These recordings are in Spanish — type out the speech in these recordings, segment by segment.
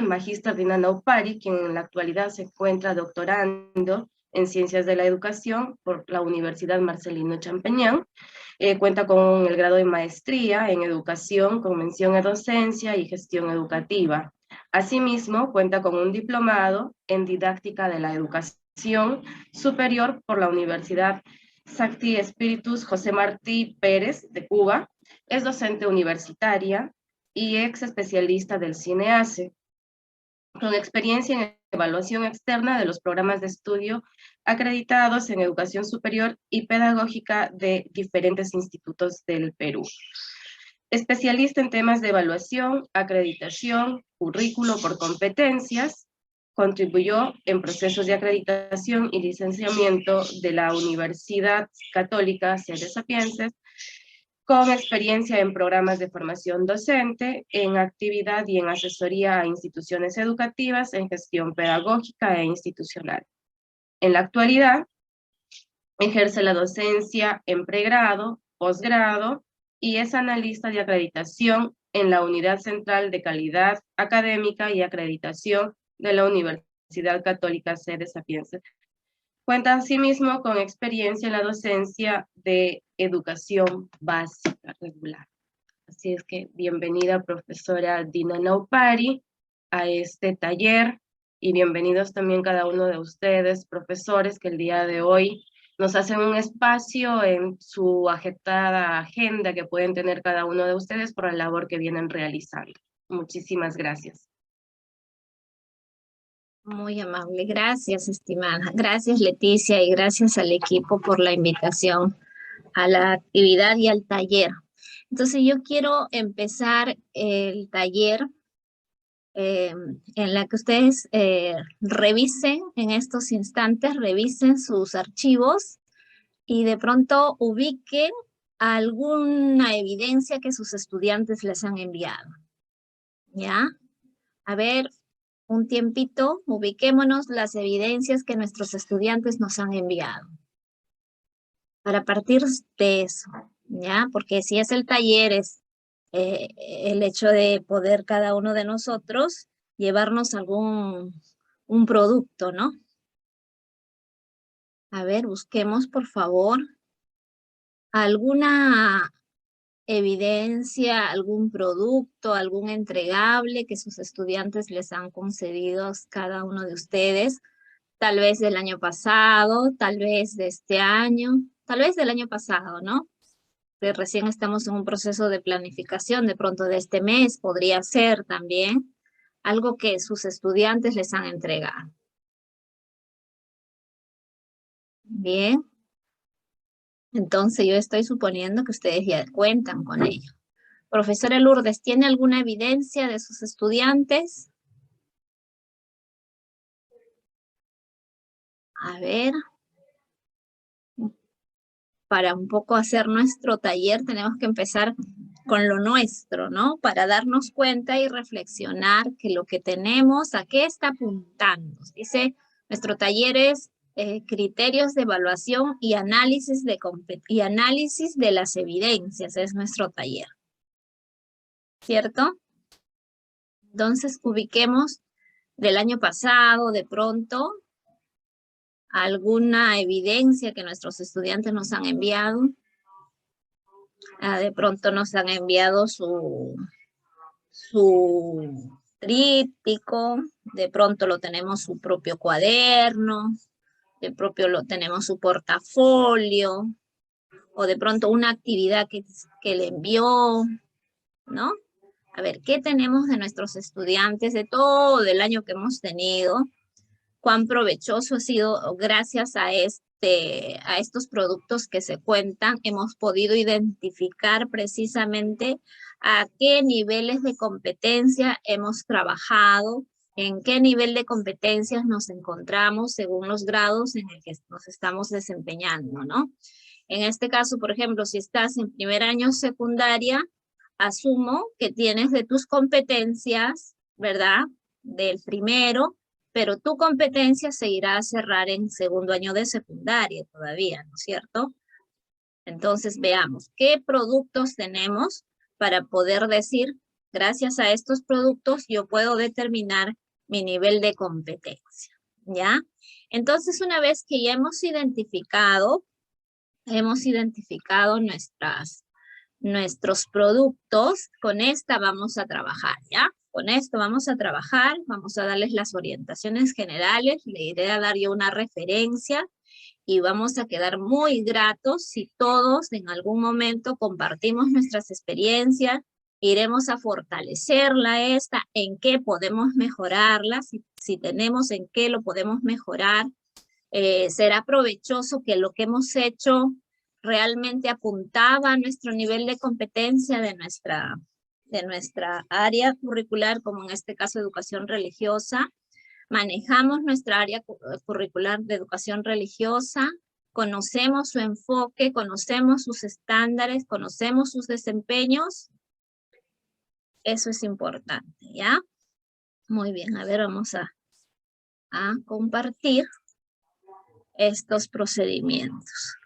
Magíster Dina Naupari, quien en la actualidad se encuentra doctorando en Ciencias de la Educación por la Universidad Marcelino Champagnat. Cuenta con el grado de Maestría en Educación con mención en Docencia y Gestión Educativa. Asimismo, cuenta con un diplomado en Didáctica de la Educación Superior por la Universidad Sancti Spiritus José Martí Pérez de Cuba. Es docente universitaria y ex especialista del CINEACE, con experiencia en evaluación externa de los programas de estudio acreditados en educación superior y pedagógica de diferentes institutos del Perú. Especialista en temas de evaluación, acreditación, currículo por competencias, contribuyó en procesos de acreditación y licenciamiento de la Universidad Católica Sede Sapienses, con experiencia en programas de formación docente, en actividad y en asesoría a instituciones educativas, en gestión pedagógica e institucional. En la actualidad, ejerce la docencia en pregrado, posgrado y es analista de acreditación en la Unidad Central de Calidad Académica y Acreditación de la Universidad Católica Sede Sapienses. Cuenta asimismo con experiencia en la docencia de educación básica regular. Así es que bienvenida, profesora Dina Naupari, a este taller, y bienvenidos también cada uno de ustedes, profesores, que el día de hoy nos hacen un espacio en su agitada agenda que pueden tener cada uno de ustedes por la labor que vienen realizando. Muchísimas gracias. Muy amable, gracias, estimada. Gracias, Leticia, y gracias al equipo por la invitación a la actividad y al taller. Entonces, yo quiero empezar el taller en la que ustedes revisen en estos instantes, revisen sus archivos y de pronto ubiquen alguna evidencia que sus estudiantes les han enviado. ¿Ya? A ver, un tiempito, ubiquémonos las evidencias que nuestros estudiantes nos han enviado. Para partir de eso, ¿ya? Porque si es el taller, es el hecho de poder cada uno de nosotros llevarnos un producto, ¿no? A ver, busquemos, por favor, alguna evidencia, algún producto, algún entregable que sus estudiantes les han concedido a cada uno de ustedes, tal vez del año pasado, tal vez de este año, tal vez del año pasado, ¿no? Que recién estamos en un proceso de planificación, de pronto de este mes podría ser también algo que sus estudiantes les han entregado. Bien. Entonces yo estoy suponiendo que ustedes ya cuentan con ello. Profesora Lourdes, ¿tiene alguna evidencia de sus estudiantes? A ver. Para un poco hacer nuestro taller tenemos que empezar con lo nuestro, ¿no? Para darnos cuenta y reflexionar que lo que tenemos, ¿a qué está apuntando? Dice, nuestro taller es criterios de evaluación y análisis de las evidencias, es nuestro taller. ¿Cierto? Entonces, ubiquemos del año pasado, de pronto, alguna evidencia que nuestros estudiantes nos han enviado. De pronto nos han enviado su tríptico, de pronto lo tenemos su propio cuaderno, de propio lo tenemos su portafolio, o de pronto una actividad que le envió, ¿no? A ver, ¿qué tenemos de nuestros estudiantes de todo el año que hemos tenido? Cuán provechoso ha sido gracias a estos productos que se cuentan. Hemos podido identificar precisamente a qué niveles de competencia hemos trabajado, en qué nivel de competencias nos encontramos según los grados en el que nos estamos desempeñando, ¿no? En este caso, por ejemplo, si estás en primer año secundaria, asumo que tienes de tus competencias, ¿verdad? Del primero, pero tu competencia se irá a cerrar en segundo año de secundaria todavía, ¿no es cierto? Entonces veamos, ¿qué productos tenemos para poder decir Gracias a estos productos yo puedo determinar mi nivel de competencia, ¿ya? Entonces, una vez que ya hemos identificado nuestros productos, con esta vamos a trabajar, ¿ya? Con esto vamos a trabajar, vamos a darles las orientaciones generales, le iré a dar yo una referencia y vamos a quedar muy gratos si todos en algún momento compartimos nuestras experiencias, iremos a fortalecerla en qué podemos mejorarla, si tenemos en qué lo podemos mejorar. Será provechoso que lo que hemos hecho realmente apuntaba a nuestro nivel de competencia de nuestra área curricular, como en este caso educación religiosa. Manejamos nuestra área curricular de educación religiosa, conocemos su enfoque, conocemos sus estándares, conocemos sus desempeños. Eso es importante, ¿ya? Muy bien, a ver, vamos a compartir estos procedimientos.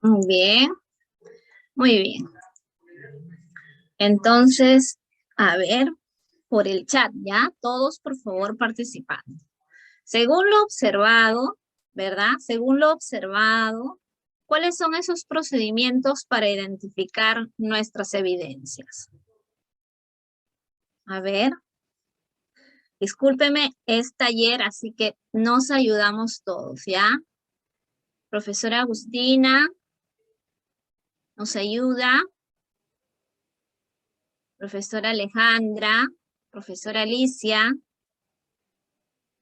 Muy bien, muy bien. Entonces, a ver, por el chat, ¿ya? Todos, por favor, participando. Según lo observado, ¿verdad? Según lo observado, ¿cuáles son esos procedimientos para identificar nuestras evidencias? A ver, discúlpeme, es taller, así que nos ayudamos todos, ¿ya? Profesora Agustina, ¿nos ayuda? Profesora Alejandra, profesora Alicia.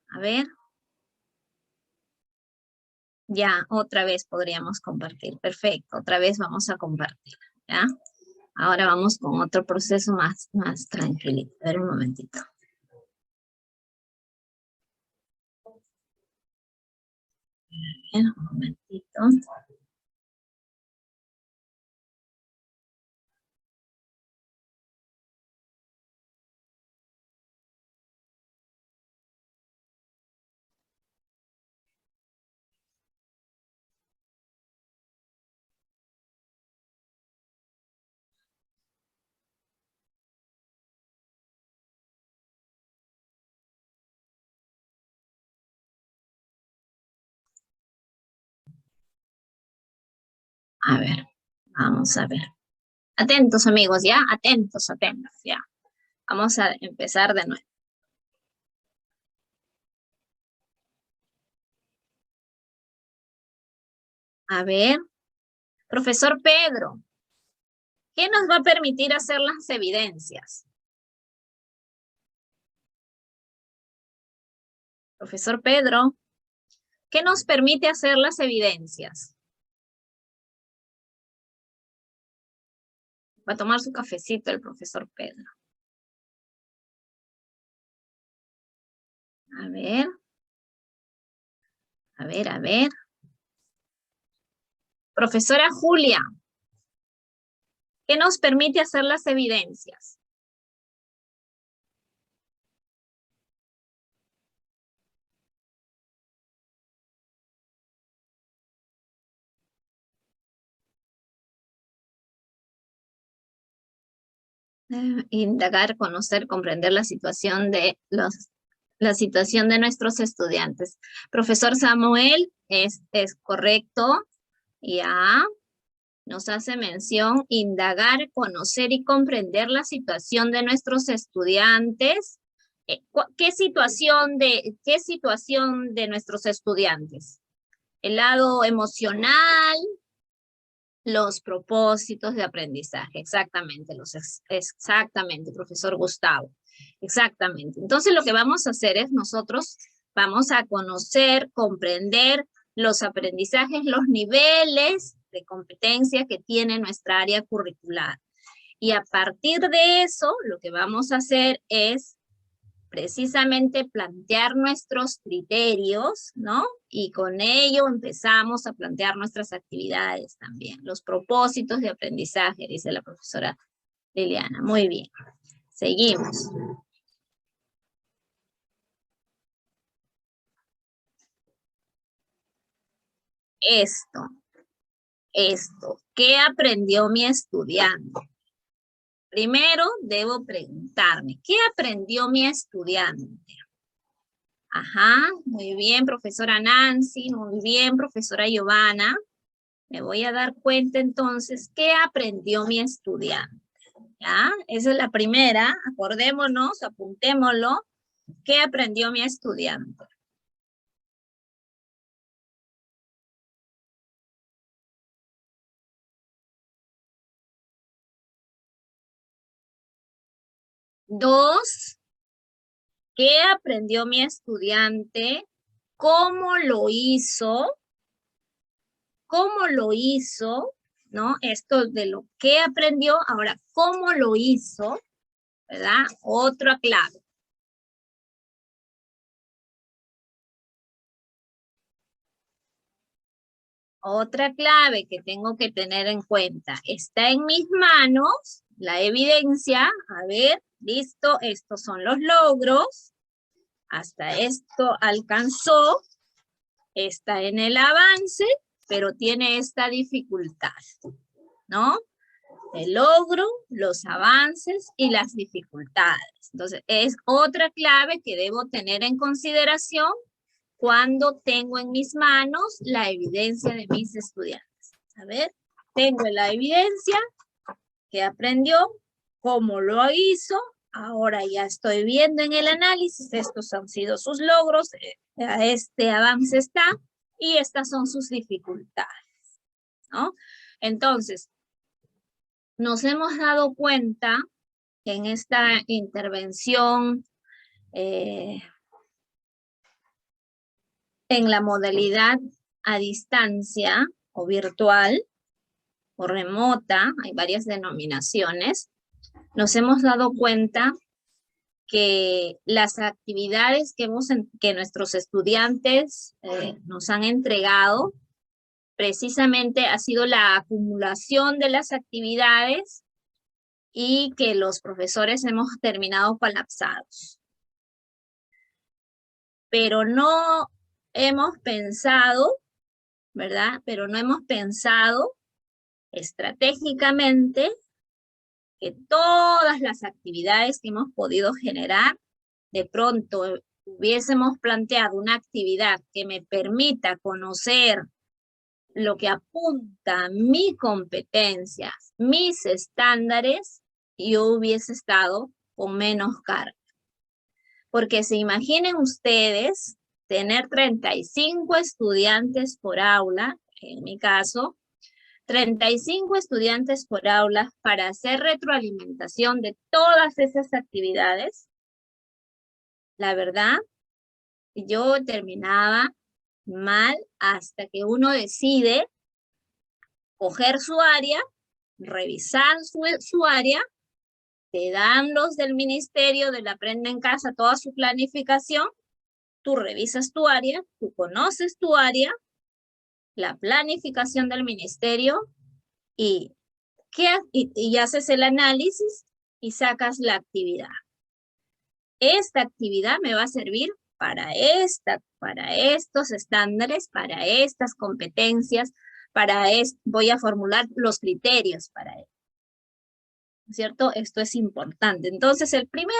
A ver. Ya, otra vez podríamos compartir. Perfecto, otra vez vamos a compartir, ¿ya? Ahora vamos con otro proceso más tranquilito. A ver un momentito. Bien, un momentito. A ver, vamos a ver. Atentos, amigos, ¿ya? Atentos, ya. Vamos a empezar de nuevo. A ver, profesor Pedro, ¿qué nos va a permitir hacer las evidencias? Profesor Pedro, ¿qué nos permite hacer las evidencias? Va a tomar su cafecito el profesor Pedro. A ver. A ver, a ver. Profesora Julia, ¿qué nos permite hacer las evidencias? Indagar, conocer, comprender la situación de nuestros estudiantes. Profesor Samuel, es correcto. Ya. Nos hace mención, indagar, conocer y comprender la situación de nuestros estudiantes. ¿Qué situación de nuestros estudiantes? El lado emocional, los propósitos de aprendizaje, exactamente, exactamente, profesor Gustavo, exactamente. Entonces lo que vamos a hacer es nosotros vamos a conocer, comprender los aprendizajes, los niveles de competencia que tiene nuestra área curricular. Y a partir de eso, lo que vamos a hacer es precisamente plantear nuestros criterios, ¿no? Y con ello empezamos a plantear nuestras actividades también, los propósitos de aprendizaje, dice la profesora Liliana. Muy bien, seguimos. Esto, ¿qué aprendió mi estudiante? Primero debo preguntarme, ¿qué aprendió mi estudiante? Ajá, muy bien, profesora Nancy, muy bien, profesora Giovanna. Me voy a dar cuenta entonces, ¿qué aprendió mi estudiante? ¿Ya? Esa es la primera, acordémonos, apuntémoslo. ¿Qué aprendió mi estudiante? Dos, ¿qué aprendió mi estudiante? ¿Cómo lo hizo? ¿Cómo lo hizo? ¿No? Esto de lo que aprendió, ahora, ¿cómo lo hizo? ¿Verdad? Otra clave. Otra clave que tengo que tener en cuenta. Está en mis manos la evidencia. A ver, listo, estos son los logros. Hasta esto alcanzó. Está en el avance, pero tiene esta dificultad, ¿no? El logro, los avances y las dificultades. Entonces, es otra clave que debo tener en consideración cuando tengo en mis manos la evidencia de mis estudiantes. A ver, tengo la evidencia que aprendió, cómo lo hizo, ahora ya estoy viendo en el análisis, estos han sido sus logros, este avance está, y estas son sus dificultades, ¿no? Entonces, nos hemos dado cuenta que en esta intervención en la modalidad a distancia o virtual o remota, hay varias denominaciones, nos hemos dado cuenta que las actividades que nuestros estudiantes nos han entregado precisamente ha sido la acumulación de las actividades y que los profesores hemos terminado colapsados. Pero no hemos pensado, ¿verdad? Pero no hemos pensado estratégicamente que todas las actividades que hemos podido generar, de pronto hubiésemos planteado una actividad que me permita conocer lo que apunta a mis competencias, mis estándares, yo hubiese estado con menos carga. Porque se imaginen ustedes tener 35 estudiantes por aula, en mi caso, 35 estudiantes por aula para hacer retroalimentación de todas esas actividades. La verdad, yo terminaba mal hasta que uno decide coger su área, revisar su área, te dan los del Ministerio del Aprende en Casa toda su planificación, tú revisas tu área, tú conoces tu área, la planificación del ministerio y haces el análisis y sacas la actividad. Esta actividad me va a servir para estos estándares, para estas competencias, voy a formular los criterios para él. ¿cierto? Esto es importante. Entonces, el primer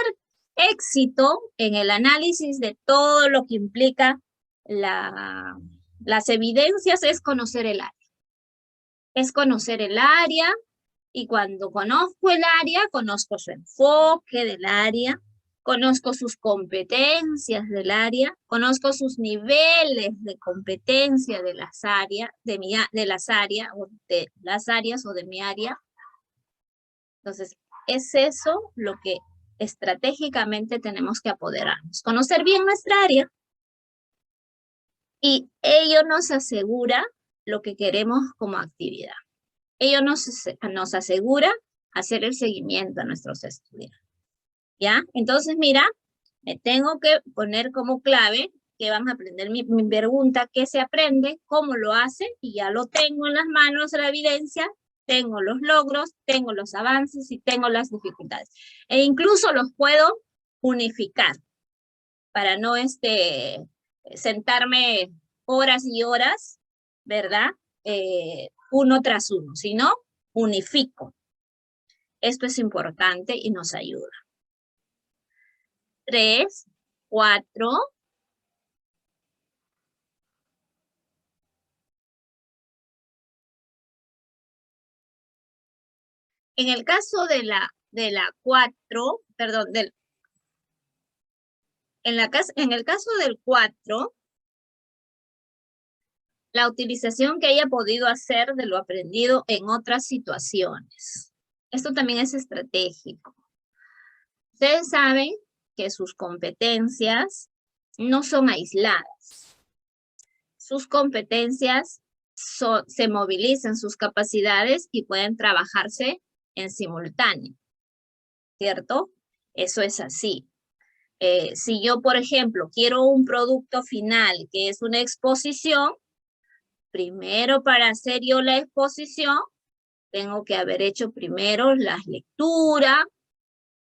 éxito en el análisis de todo lo que implica las evidencias es conocer el área. Es conocer el área, y cuando conozco el área, conozco su enfoque del área, conozco sus competencias del área, conozco sus niveles de competencia de las áreas, de las áreas o de mi área. Entonces, es eso lo que estratégicamente tenemos que apoderarnos. Conocer bien nuestra área, y ello nos asegura lo que queremos como actividad. Ello nos asegura hacer el seguimiento a nuestros estudiantes. ¿Ya? Entonces, mira, me tengo que poner como clave que vamos a aprender mi pregunta, ¿qué se aprende? ¿Cómo lo hace? Y ya lo tengo en las manos, la evidencia, tengo los logros, tengo los avances y tengo las dificultades. E incluso los puedo unificar para no sentarme horas y horas, ¿verdad? Uno tras uno, sino unifico. Esto es importante y nos ayuda. 3, 4. En el caso de la 4, perdón, en el caso del 4, la utilización que haya podido hacer de lo aprendido en otras situaciones. Esto también es estratégico. Ustedes saben que sus competencias no son aisladas. Sus competencias se movilizan, sus capacidades, y pueden trabajarse en simultáneo, ¿cierto? Eso es así. Si yo, por ejemplo, quiero un producto final que es una exposición, primero para hacer yo la exposición, tengo que haber hecho primero las lecturas,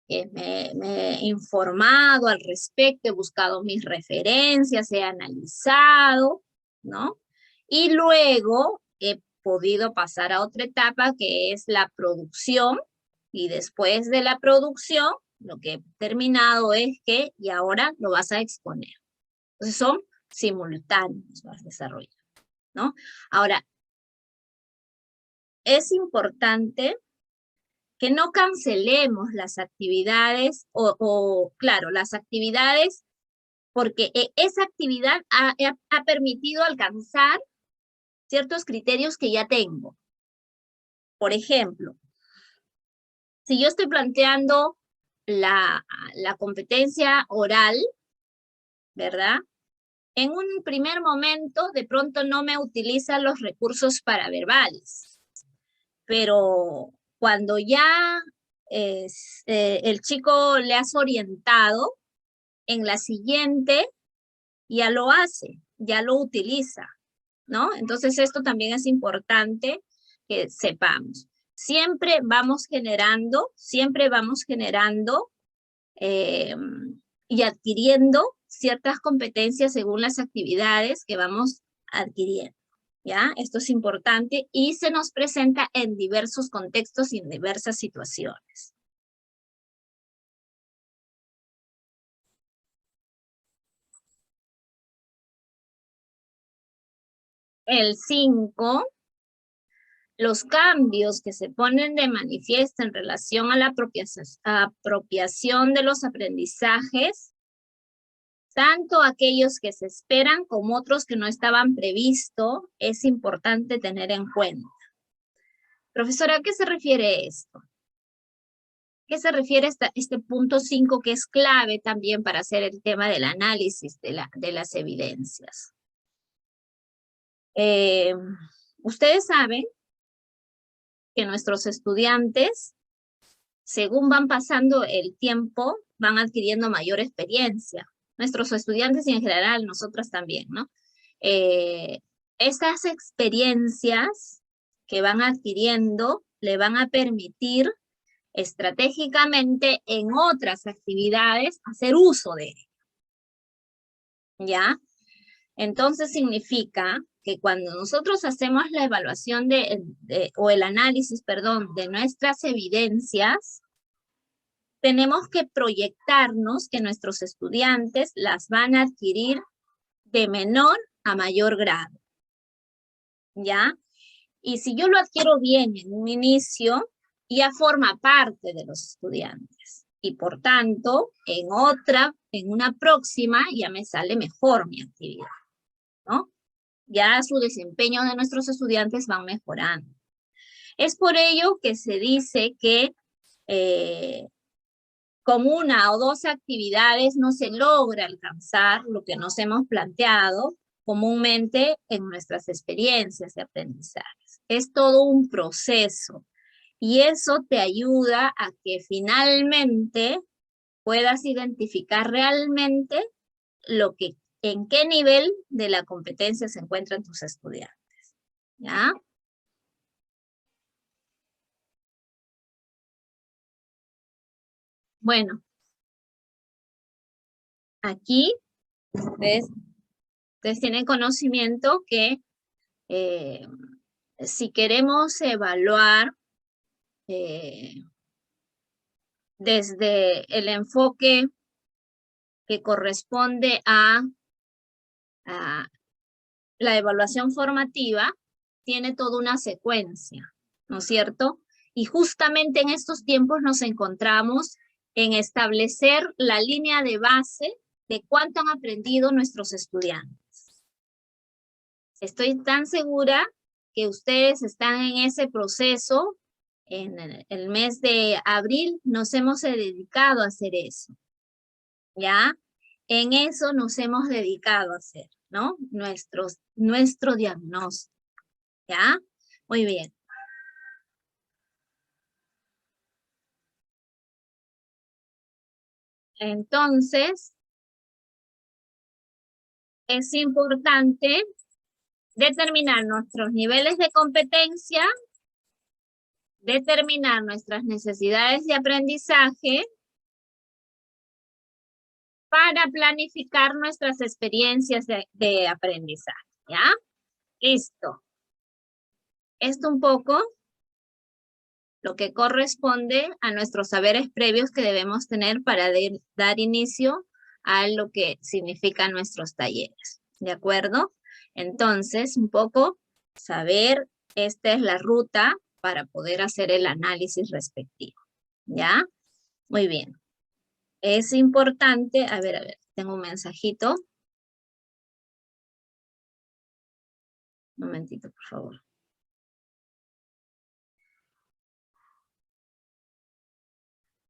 me he informado al respecto, he buscado mis referencias, he analizado, ¿no? Y luego he podido pasar a otra etapa que es la producción, y después de la producción, lo que he terminado es que, y ahora lo vas a exponer. Entonces son simultáneos los desarrollos, ¿no? Ahora, es importante que no cancelemos las actividades claro, las actividades, porque esa actividad ha permitido alcanzar ciertos criterios que ya tengo. Por ejemplo, si yo estoy planteando la competencia oral, ¿verdad? En un primer momento, de pronto no me utiliza los recursos paraverbales, pero cuando ya el chico le has orientado, en la siguiente ya lo hace, ya lo utiliza, ¿no? Entonces esto también es importante que sepamos. Siempre vamos generando y adquiriendo ciertas competencias según las actividades que vamos adquiriendo, ¿ya? Esto es importante y se nos presenta en diversos contextos y en diversas situaciones. El 5, los cambios que se ponen de manifiesto en relación a la apropiación de los aprendizajes, tanto aquellos que se esperan como otros que no estaban previstos, es importante tener en cuenta. Profesora, ¿a qué se refiere esto? ¿Qué se refiere a este punto 5 que es clave también para hacer el tema del análisis de las evidencias? Ustedes saben que nuestros estudiantes, según van pasando el tiempo, van adquiriendo mayor experiencia. Nuestros estudiantes y en general nosotras también, ¿no? Estas experiencias que van adquiriendo le van a permitir estratégicamente en otras actividades hacer uso de ello. ¿Ya? Entonces significa que cuando nosotros hacemos la evaluación o el análisis, perdón, de nuestras evidencias, tenemos que proyectarnos que nuestros estudiantes las van a adquirir de menor a mayor grado, ¿ya? Y si yo lo adquiero bien en un inicio, ya forma parte de los estudiantes. Y por tanto, en una próxima, ya me sale mejor mi actividad, ¿no? Ya su desempeño de nuestros estudiantes van mejorando. Es por ello que se dice que con una o dos actividades no se logra alcanzar lo que nos hemos planteado comúnmente en nuestras experiencias de aprendizaje. Es todo un proceso y eso te ayuda a que finalmente puedas identificar realmente en qué nivel de la competencia se encuentran tus estudiantes, ¿ya? Bueno, aquí ustedes tienen conocimiento que si queremos evaluar desde el enfoque que corresponde a la evaluación formativa, tiene toda una secuencia, ¿no es cierto? Y justamente en estos tiempos nos encontramos en establecer la línea de base de cuánto han aprendido nuestros estudiantes. Estoy tan segura que ustedes están en ese proceso. En el mes de abril nos hemos dedicado a hacer eso, ¿ya? En eso nos hemos dedicado a hacer, ¿no? Nuestro diagnóstico, ¿ya? Muy bien. Entonces, es importante determinar nuestros niveles de competencia, determinar nuestras necesidades de aprendizaje para planificar nuestras experiencias de aprendizaje, ¿ya? Listo. Esto un poco lo que corresponde a nuestros saberes previos que debemos tener para dar inicio a lo que significan nuestros talleres, ¿de acuerdo? Entonces, un poco saber, esta es la ruta para poder hacer el análisis respectivo, ¿ya? Muy bien. Es importante, a ver, tengo un mensajito. Un momentito, por favor.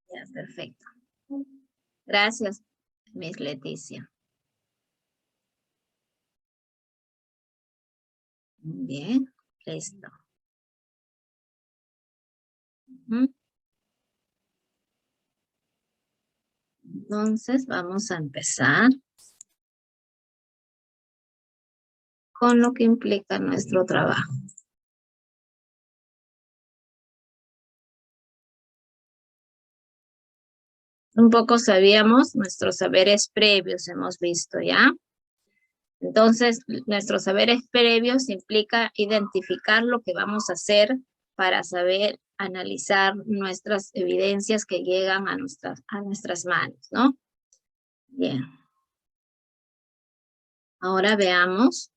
Ya, perfecto. Gracias, Miss Leticia. Bien, listo. Entonces, vamos a empezar con lo que implica nuestro trabajo. Un poco sabíamos nuestros saberes previos, hemos visto, ¿ya? Entonces, nuestros saberes previos implica identificar lo que vamos a hacer para saber analizar nuestras evidencias que llegan a nuestras manos, ¿no? Bien. Ahora veamos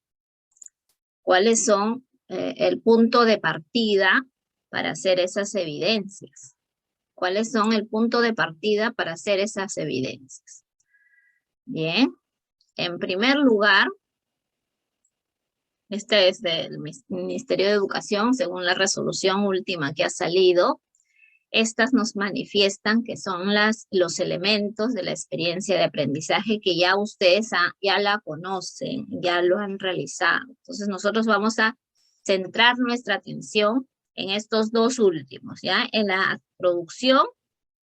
cuáles son el punto de partida para hacer esas evidencias. ¿Cuáles son el punto de partida para hacer esas evidencias? Bien. En primer lugar, este es del Ministerio de Educación, según la resolución última que ha salido. Estas nos manifiestan que son los elementos de la experiencia de aprendizaje que ya ustedes ya la conocen, ya lo han realizado. Entonces nosotros vamos a centrar nuestra atención en estos dos últimos, ¿ya? En la producción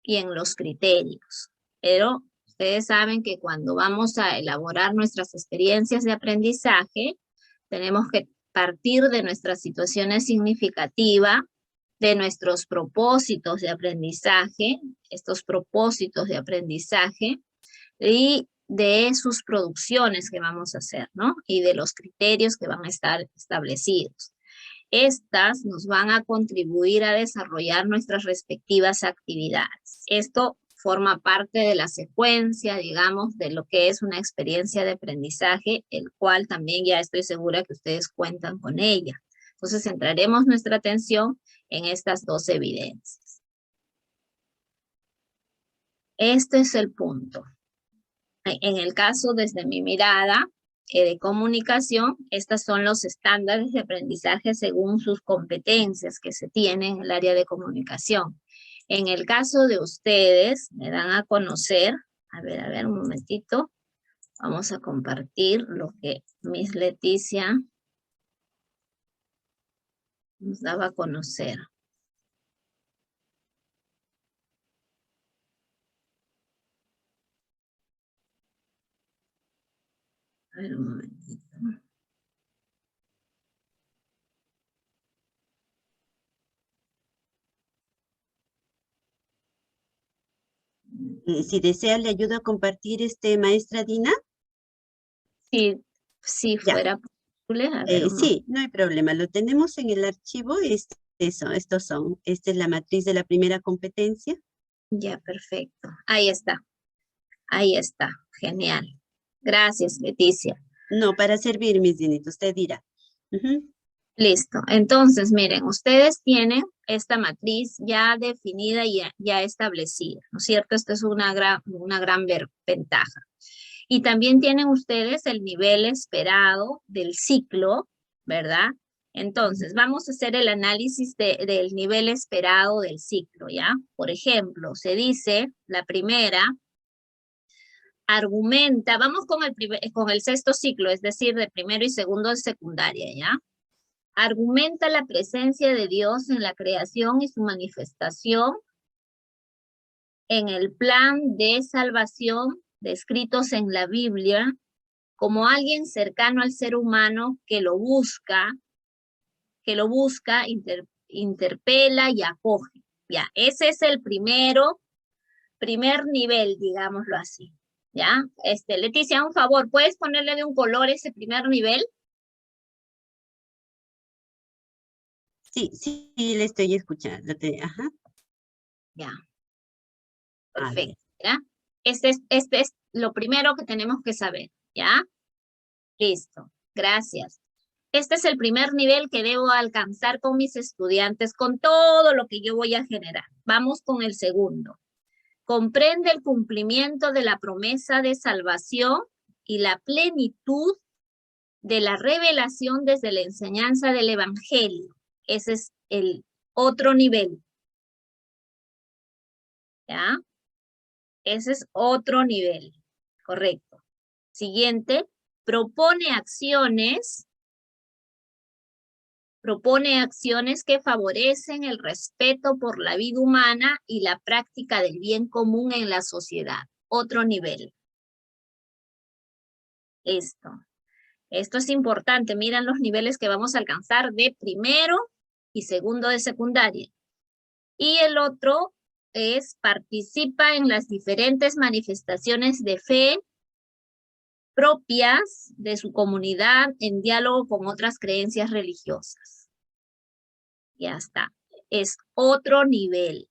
y en los criterios. Pero ustedes saben que cuando vamos a elaborar nuestras experiencias de aprendizaje, tenemos que partir de nuestras situaciones significativas, de nuestros propósitos de aprendizaje, estos propósitos de aprendizaje, y de sus producciones que vamos a hacer, ¿no? Y de los criterios que van a estar establecidos. Estas nos van a contribuir a desarrollar nuestras respectivas actividades. Esto forma parte de la secuencia, digamos, de lo que es una experiencia de aprendizaje, el cual también ya estoy segura que ustedes cuentan con ella. Entonces, centraremos nuestra atención en estas dos evidencias. Este es el punto. En el caso, desde mi mirada de comunicación, estos son los estándares de aprendizaje según sus competencias que se tienen en el área de comunicación. En el caso de ustedes, me dan a conocer, a ver, un momentito, vamos a compartir lo que Miss Leticia nos daba a conocer. A ver, un momentito. Si desea, le ayudo a compartir, maestra Dina. Sí, si fuera posible. A ver, Sí, no hay problema. Lo tenemos en el archivo. Estos son. Esta es la matriz de la primera competencia. Ya, perfecto. Ahí está. Ahí está. Genial. Gracias, Leticia. No, para servir, Miss Dinita, usted dirá. Listo. Entonces, miren, ustedes tienen esta matriz ya definida y ya establecida, ¿no es cierto? Esta es una gran ventaja. Y también tienen ustedes el nivel esperado del ciclo, ¿verdad? Entonces, vamos a hacer el análisis del nivel esperado del ciclo, ¿ya? Por ejemplo, se dice, la primera, argumenta, vamos con el sexto ciclo, es decir, de primero y segundo de secundaria, ¿ya? Argumenta la presencia de Dios en la creación y su manifestación en el plan de salvación descritos en la Biblia como alguien cercano al ser humano que lo busca, interpela y acoge. Ya, ese es el primer nivel, digámoslo así. ¿Ya? Leticia, un favor, ¿puedes ponerle de un color ese primer nivel? Sí, le estoy escuchando. Ajá. Ya. Perfecto, ¿ya? Este es lo primero que tenemos que saber, ¿ya? Listo, gracias. Este es el primer nivel que debo alcanzar con mis estudiantes, con todo lo que yo voy a generar. Vamos con el segundo. Comprende el cumplimiento de la promesa de salvación y la plenitud de la revelación desde la enseñanza del Evangelio. Ese es el otro nivel. ¿Ya? Ese es otro nivel. Correcto. Siguiente. Propone acciones que favorecen el respeto por la vida humana y la práctica del bien común en la sociedad. Otro nivel. Esto es importante. Miren los niveles que vamos a alcanzar de primero y segundo de secundaria. Y el otro es participa en las diferentes manifestaciones de fe propias de su comunidad en diálogo con otras creencias religiosas. Ya está. Es otro nivel.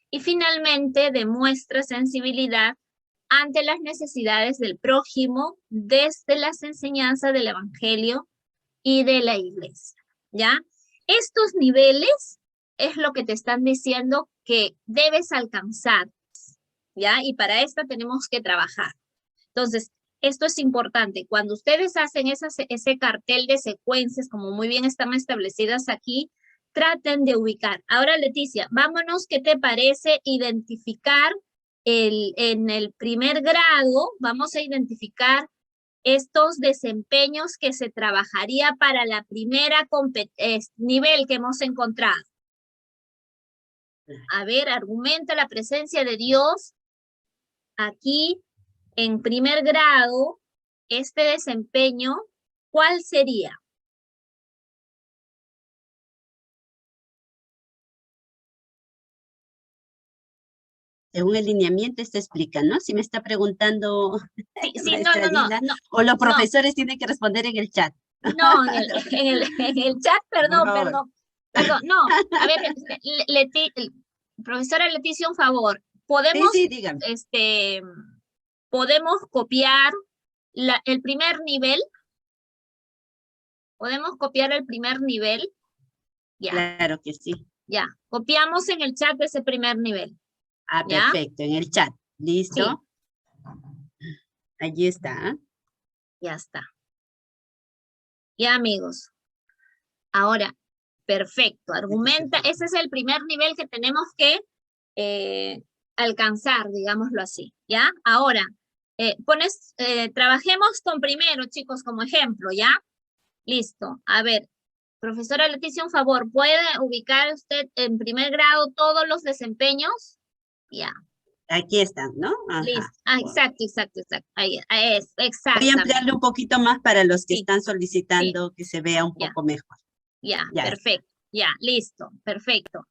Y finalmente demuestra sensibilidad ante las necesidades del prójimo desde las enseñanzas del Evangelio y de la iglesia. ¿Ya? Estos niveles es lo que te están diciendo que debes alcanzar. ¿Ya? Y para esto tenemos que trabajar. Entonces, esto es importante. Cuando ustedes hacen ese cartel de secuencias, como muy bien están establecidas aquí, traten de ubicar. Ahora, Leticia, vámonos, ¿qué te parece identificar en el primer grado? Vamos a identificar estos desempeños que se trabajaría para la primera nivel que hemos encontrado. A ver, argumenta la presencia de Dios aquí. En primer grado, este desempeño, ¿cuál sería? Según el lineamiento, esto explica, ¿no? Si me está preguntando Sí, sí, maestra Dina, o los profesores tienen que responder en el chat. No, en el chat, Por perdón, favor. no, a ver, profesora Leticia, un favor, Sí, dígame. podemos copiar el primer nivel, ya, Claro que sí. ya, copiamos en el chat ese primer nivel, Ah, ¿ya? perfecto, en el chat. ¿Listo? Sí. Allí está. Ya está. Ya, amigos. Ahora, perfecto, argumenta, ese es el primer nivel que tenemos que alcanzar, digámoslo así, ¿ya? Ahora, trabajemos con primero, chicos, como ejemplo, ¿ya? Listo. A ver, profesora Leticia, un favor, ¿puede ubicar usted en primer grado todos los desempeños? Ya. Aquí están, ¿no? Ajá. Listo. Ah, exacto. Ahí es, Voy a exactamente. ampliarle un poquito más para los que Sí, están solicitando que se vea un ya. poco mejor. Ya, Ya perfecto. Ya, listo, perfecto.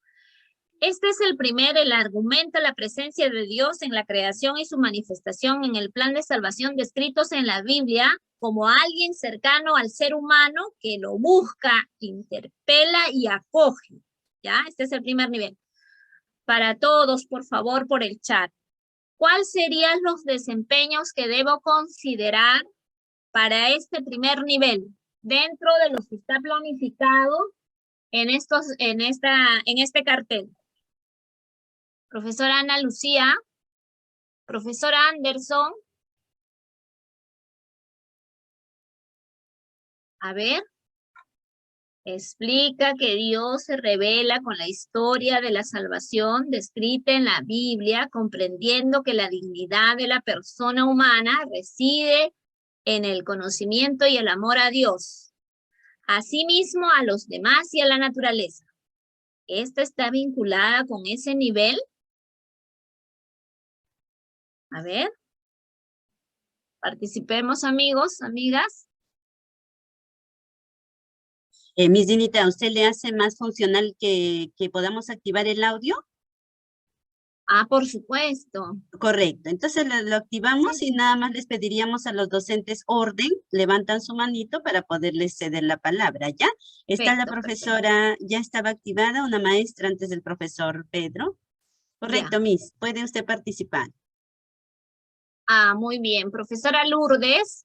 Este es el argumento, la presencia de Dios en la creación y su manifestación en el plan de salvación descritos en la Biblia como alguien cercano al ser humano que lo busca, interpela y acoge. ¿Ya? Este es el primer nivel. Para todos, por favor, por el chat. ¿Cuáles serían los desempeños que debo considerar para este primer nivel dentro de los que está planificado en este cartel? Profesora Ana Lucía, profesora Anderson. A ver, explica que Dios se revela con la historia de la salvación descrita en la Biblia, comprendiendo que la dignidad de la persona humana reside en el conocimiento y el amor a Dios, asimismo a los demás y a la naturaleza. ¿Esta está vinculada con ese nivel? A ver, participemos, amigos, amigas. Miss Dinita, ¿usted le hace más funcional que podamos activar el audio? Ah, por supuesto. Correcto, entonces lo activamos Sí. y nada más les pediríamos a los docentes orden, levantan su manito para poderles ceder la palabra, ¿ya? Está la profesora, ya estaba activada, una maestra antes del profesor Pedro. Correcto, Ya. Miss, puede usted participar. Ah, muy bien. Profesora Lourdes.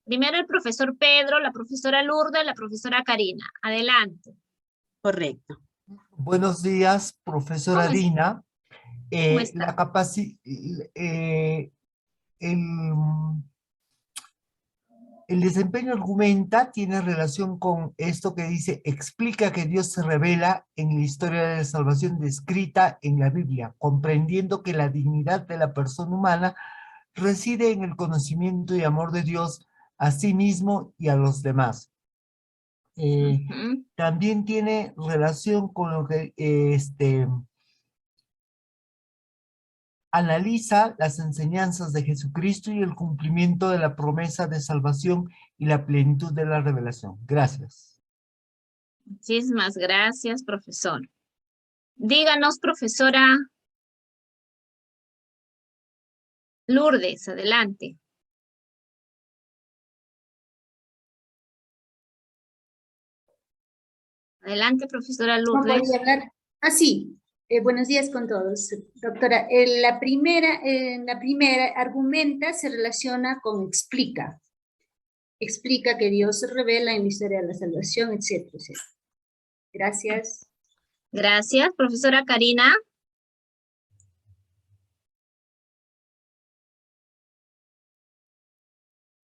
Primero el profesor Pedro, la profesora Lourdes, la profesora Karina. Adelante. Correcto. Buenos días, profesora ¿Cómo está? Dina. ¿Cómo está? El desempeño argumenta tiene relación con esto que dice, explica que Dios se revela en la historia de la salvación descrita en la Biblia, comprendiendo que la dignidad de la persona humana reside en el conocimiento y amor de Dios a sí mismo y a los demás. También tiene relación con lo que analiza las enseñanzas de Jesucristo y el cumplimiento de la promesa de salvación y la plenitud de la revelación. Gracias. Muchísimas gracias, profesor. Díganos, profesora Lourdes, adelante. Adelante, profesora Lourdes. No podía hablar. Ah, sí. Buenos días con todos, doctora. La primera argumenta se relaciona con explica. Explica que Dios se revela en la historia de la salvación, etcétera, etcétera. Gracias. Gracias, profesora Karina.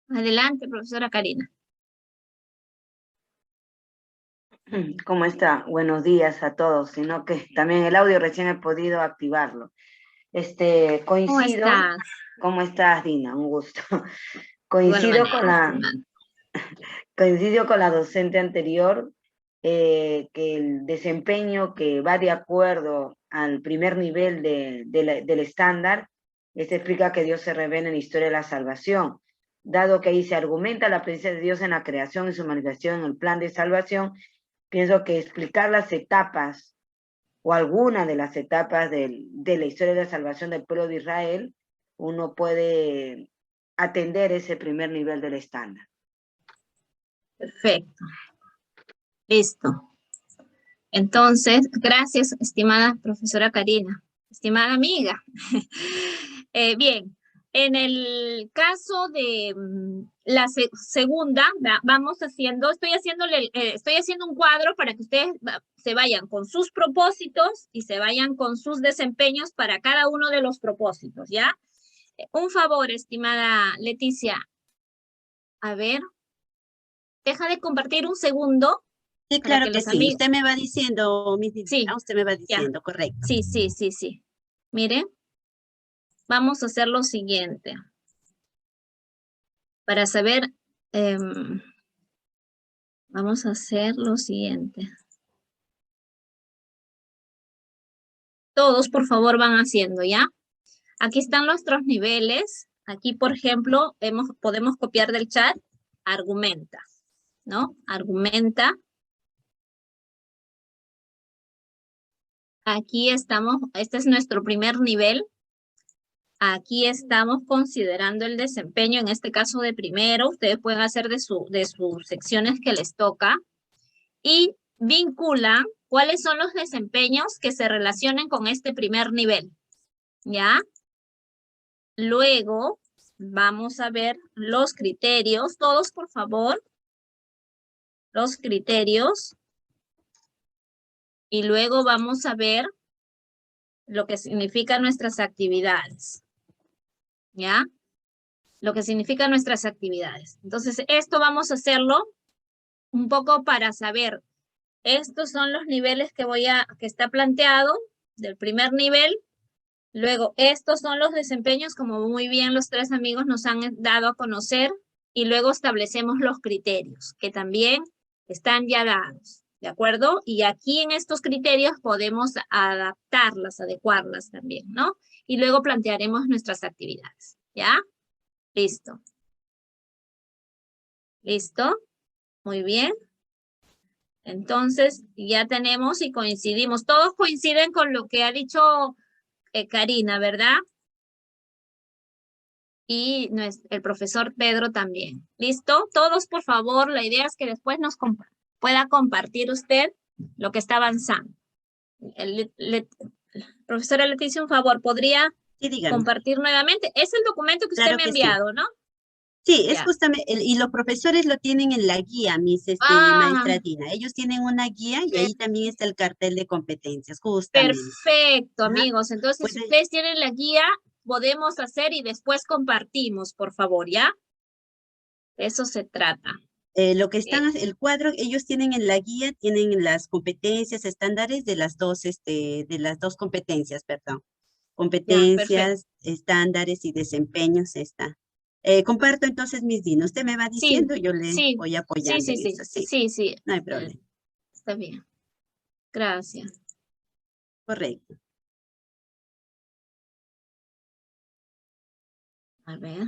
Adelante, profesora Karina. ¿Cómo está? Buenos días a todos, sino que también el audio recién he podido activarlo. Coincido. ¿Cómo estás? ¿Cómo estás, Dina? Un gusto. Coincido con la docente anterior, que el desempeño que va de acuerdo al primer nivel del estándar, explica que Dios se revela en la historia de la salvación, dado que ahí se argumenta la presencia de Dios en la creación y su manifestación en el plan de salvación, pienso que explicar las etapas o alguna de las etapas de la historia de la salvación del pueblo de Israel, uno puede atender ese primer nivel del estándar. Perfecto. Listo. Entonces, gracias, estimada profesora Karina, estimada amiga. Bien, en el caso de la segunda, vamos haciendo, estoy haciendo un cuadro para que ustedes se vayan con sus propósitos y se vayan con sus desempeños para cada uno de los propósitos, ¿ya? Un favor, estimada Leticia. A ver, deja de compartir un segundo. Sí, claro que sí. Usted me va diciendo, sí, usted me va diciendo, ya. Correcto. Sí. Mire, vamos a hacer lo siguiente. Para saber, vamos a hacer lo siguiente. Todos, por favor, van haciendo, ¿ya? Aquí están nuestros niveles. Aquí, por ejemplo, podemos copiar del chat, argumenta, ¿no? Argumenta. Aquí estamos, este es nuestro primer nivel. Aquí estamos considerando el desempeño, en este caso de primero. Ustedes pueden hacer de sus secciones que les toca. Y vinculan cuáles son los desempeños que se relacionen con este primer nivel. ¿Ya? Luego vamos a ver los criterios. Todos, por favor. Los criterios. Y luego vamos a ver lo que significan nuestras actividades. ¿Ya? Lo que significan nuestras actividades. Entonces, esto vamos a hacerlo un poco para saber. Estos son los niveles que está planteado del primer nivel. Luego, estos son los desempeños, como muy bien los tres amigos nos han dado a conocer. Y luego establecemos los criterios, que también están ya dados. ¿De acuerdo? Y aquí en estos criterios podemos adaptarlas, adecuarlas también, ¿no? Y luego plantearemos nuestras actividades. ¿Ya? Listo. ¿Listo? Muy bien. Entonces, ya tenemos y coincidimos. Todos coinciden con lo que ha dicho Karina, ¿verdad? Y el profesor Pedro también. ¿Listo? Todos, por favor, la idea es que después nos pueda compartir usted lo que está avanzando. Profesora Leticia, un favor, ¿podría compartir nuevamente? Es el documento que usted me ha enviado, ¿no? Sí, es justamente, y los profesores lo tienen en la guía, maestra Tina. Ellos tienen una guía y ahí también está el cartel de competencias, justamente. Perfecto, amigos. Entonces, si ustedes tienen la guía, podemos hacer y después compartimos, por favor, ¿ya? De eso se trata. Lo que están, el cuadro, ellos tienen en la guía, tienen las competencias estándares de las dos competencias, perdón. Competencias, estándares y desempeños está. Comparto entonces mis dinos. Usted me va diciendo, yo le voy apoyando. Sí. No hay problema. Está bien. Gracias. Correcto. A ver.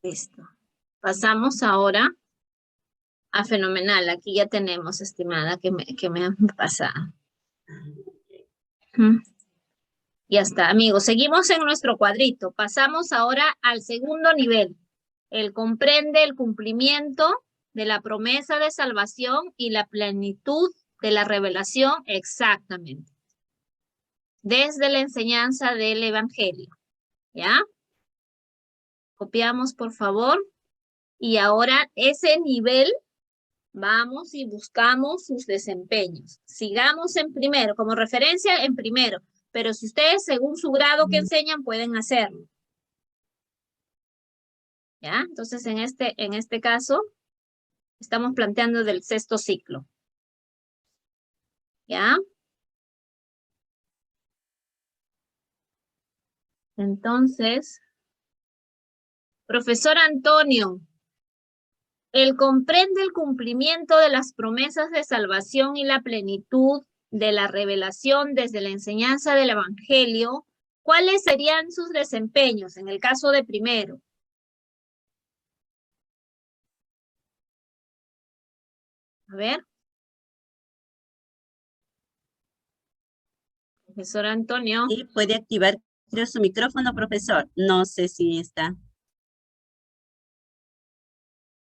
Listo. Pasamos ahora a fenomenal. Aquí ya tenemos, estimada, que me han pasado. Ya está, amigos. Seguimos en nuestro cuadrito. Pasamos ahora al segundo nivel. Él comprende el cumplimiento de la promesa de salvación y la plenitud de la revelación exactamente. Desde la enseñanza del Evangelio. ¿Ya? Copiamos, por favor. Y ahora ese nivel, vamos y buscamos sus desempeños. Sigamos en primero, como referencia en primero. Pero si ustedes, según su grado que enseñan, pueden hacerlo. ¿Ya? Entonces, en este caso, estamos planteando del sexto ciclo. ¿Ya? Entonces, profesor Antonio, él comprende el cumplimiento de las promesas de salvación y la plenitud de la revelación desde la enseñanza del Evangelio. ¿Cuáles serían sus desempeños en el caso de primero? A ver. Profesor Antonio. Y puede activar, creo, su micrófono, profesor. No sé si está.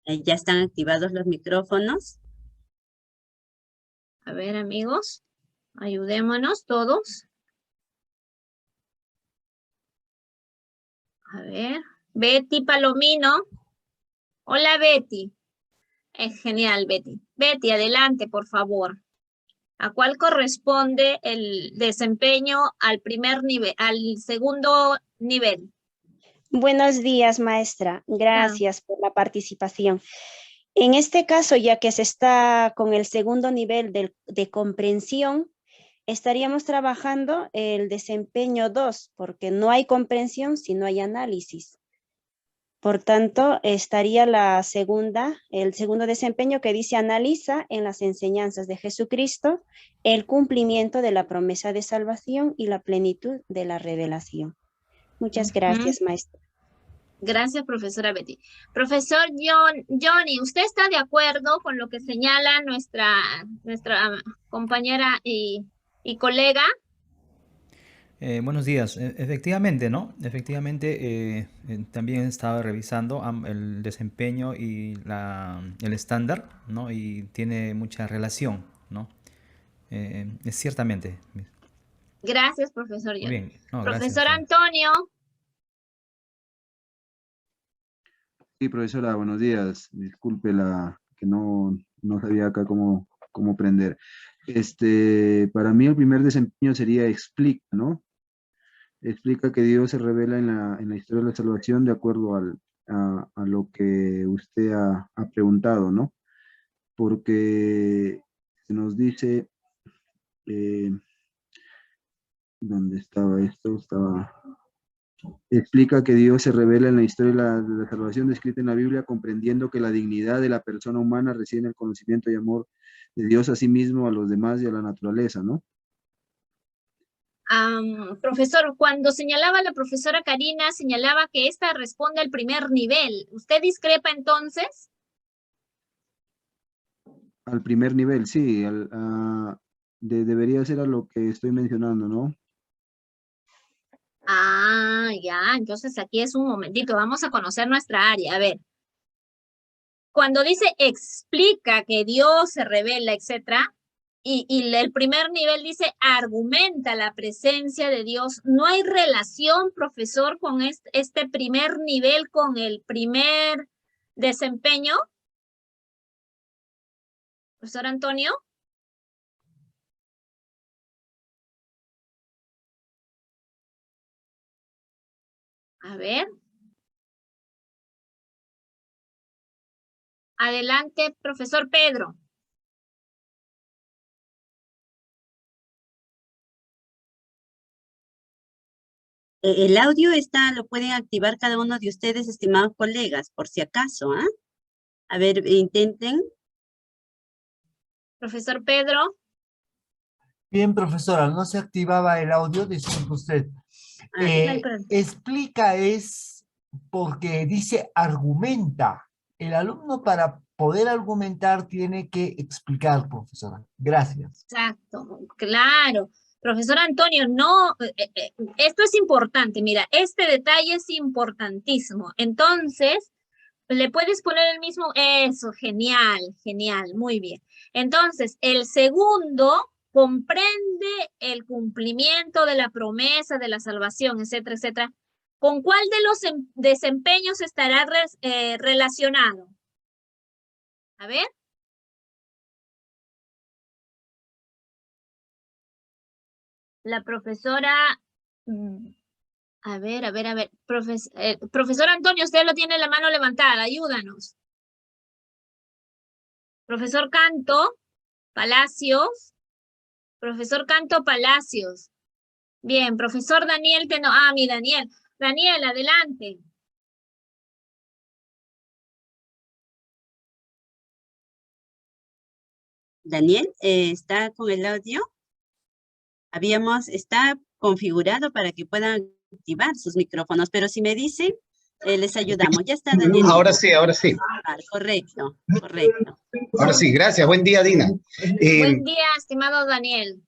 Ya están activados los micrófonos. A ver, amigos. Ayudémonos todos. A ver. Betty Palomino. Hola, Betty. Es genial, Betty. Betty, adelante, por favor. ¿A cuál corresponde el desempeño al primer nivel, al segundo nivel? Buenos días, maestra. Gracias por la participación. En este caso, ya que se está con el segundo nivel de comprensión, estaríamos trabajando el desempeño 2, porque no hay comprensión si no hay análisis. Por tanto, estaría el segundo desempeño que dice analiza en las enseñanzas de Jesucristo el cumplimiento de la promesa de salvación y la plenitud de la revelación. Muchas gracias, maestra. Gracias, profesora Betty. Profesor Johnny, ¿usted está de acuerdo con lo que señala nuestra compañera y colega? Buenos días. Efectivamente, ¿no? Efectivamente, también estaba revisando el desempeño y el estándar, ¿no? Y tiene mucha relación, ¿no? Ciertamente. Gracias, profesor Johnny. Muy bien. No, Profesor gracias. Antonio. Sí, profesora, buenos días. Disculpe que no sabía acá cómo prender. Para mí el primer desempeño sería explica, ¿no? Explica que Dios se revela en la historia de la salvación de acuerdo a lo que usted ha preguntado, ¿no? Porque se nos dice, ¿dónde estaba esto? Explica que Dios se revela en la historia de la salvación descrita en la Biblia, comprendiendo que la dignidad de la persona humana reside en el conocimiento y amor de Dios a sí mismo, a los demás y a la naturaleza, ¿no? Profesor, cuando señalaba la profesora Karina, señalaba que esta responde al primer nivel. ¿Usted discrepa entonces? Al primer nivel, sí. Debería ser a lo que estoy mencionando, ¿no? Ya, entonces aquí es un momentito, vamos a conocer nuestra área. A ver, cuando dice explica que Dios se revela, etcétera, y el primer nivel dice argumenta la presencia de Dios, ¿no hay relación, profesor, con este primer nivel con el primer desempeño? Profesor Antonio. A ver. Adelante, profesor Pedro. El audio lo pueden activar cada uno de ustedes, estimados colegas, por si acaso, ¿ah? A ver, intenten. Profesor Pedro. Bien, profesora, no se activaba el audio, disculpe usted. Explica es porque dice argumenta. El alumno para poder argumentar tiene que explicar, profesora. Gracias. Exacto, claro. Profesor Antonio, no, esto es importante, mira, este detalle es importantísimo. Entonces, le puedes poner el mismo, eso, genial, genial, muy bien. Entonces, el segundo comprende el cumplimiento de la promesa de la salvación, etcétera, etcétera. ¿Con cuál de los desempeños estará relacionado? A ver. La profesora, a ver. Profesor Antonio, usted lo tiene la mano levantada, ayúdanos. Profesor Canto Palacios. Profesor Canto Palacios. Bien, profesor Daniel mi Daniel. Daniel, adelante. Daniel, ¿está con el audio? Está configurado para que puedan activar sus micrófonos, pero si me dicen Les ayudamos. Ya está, Daniel. Ahora sí, ahora sí. Correcto, correcto. Ahora sí, gracias. Buen día, Dina. Buen día, estimado Daniel.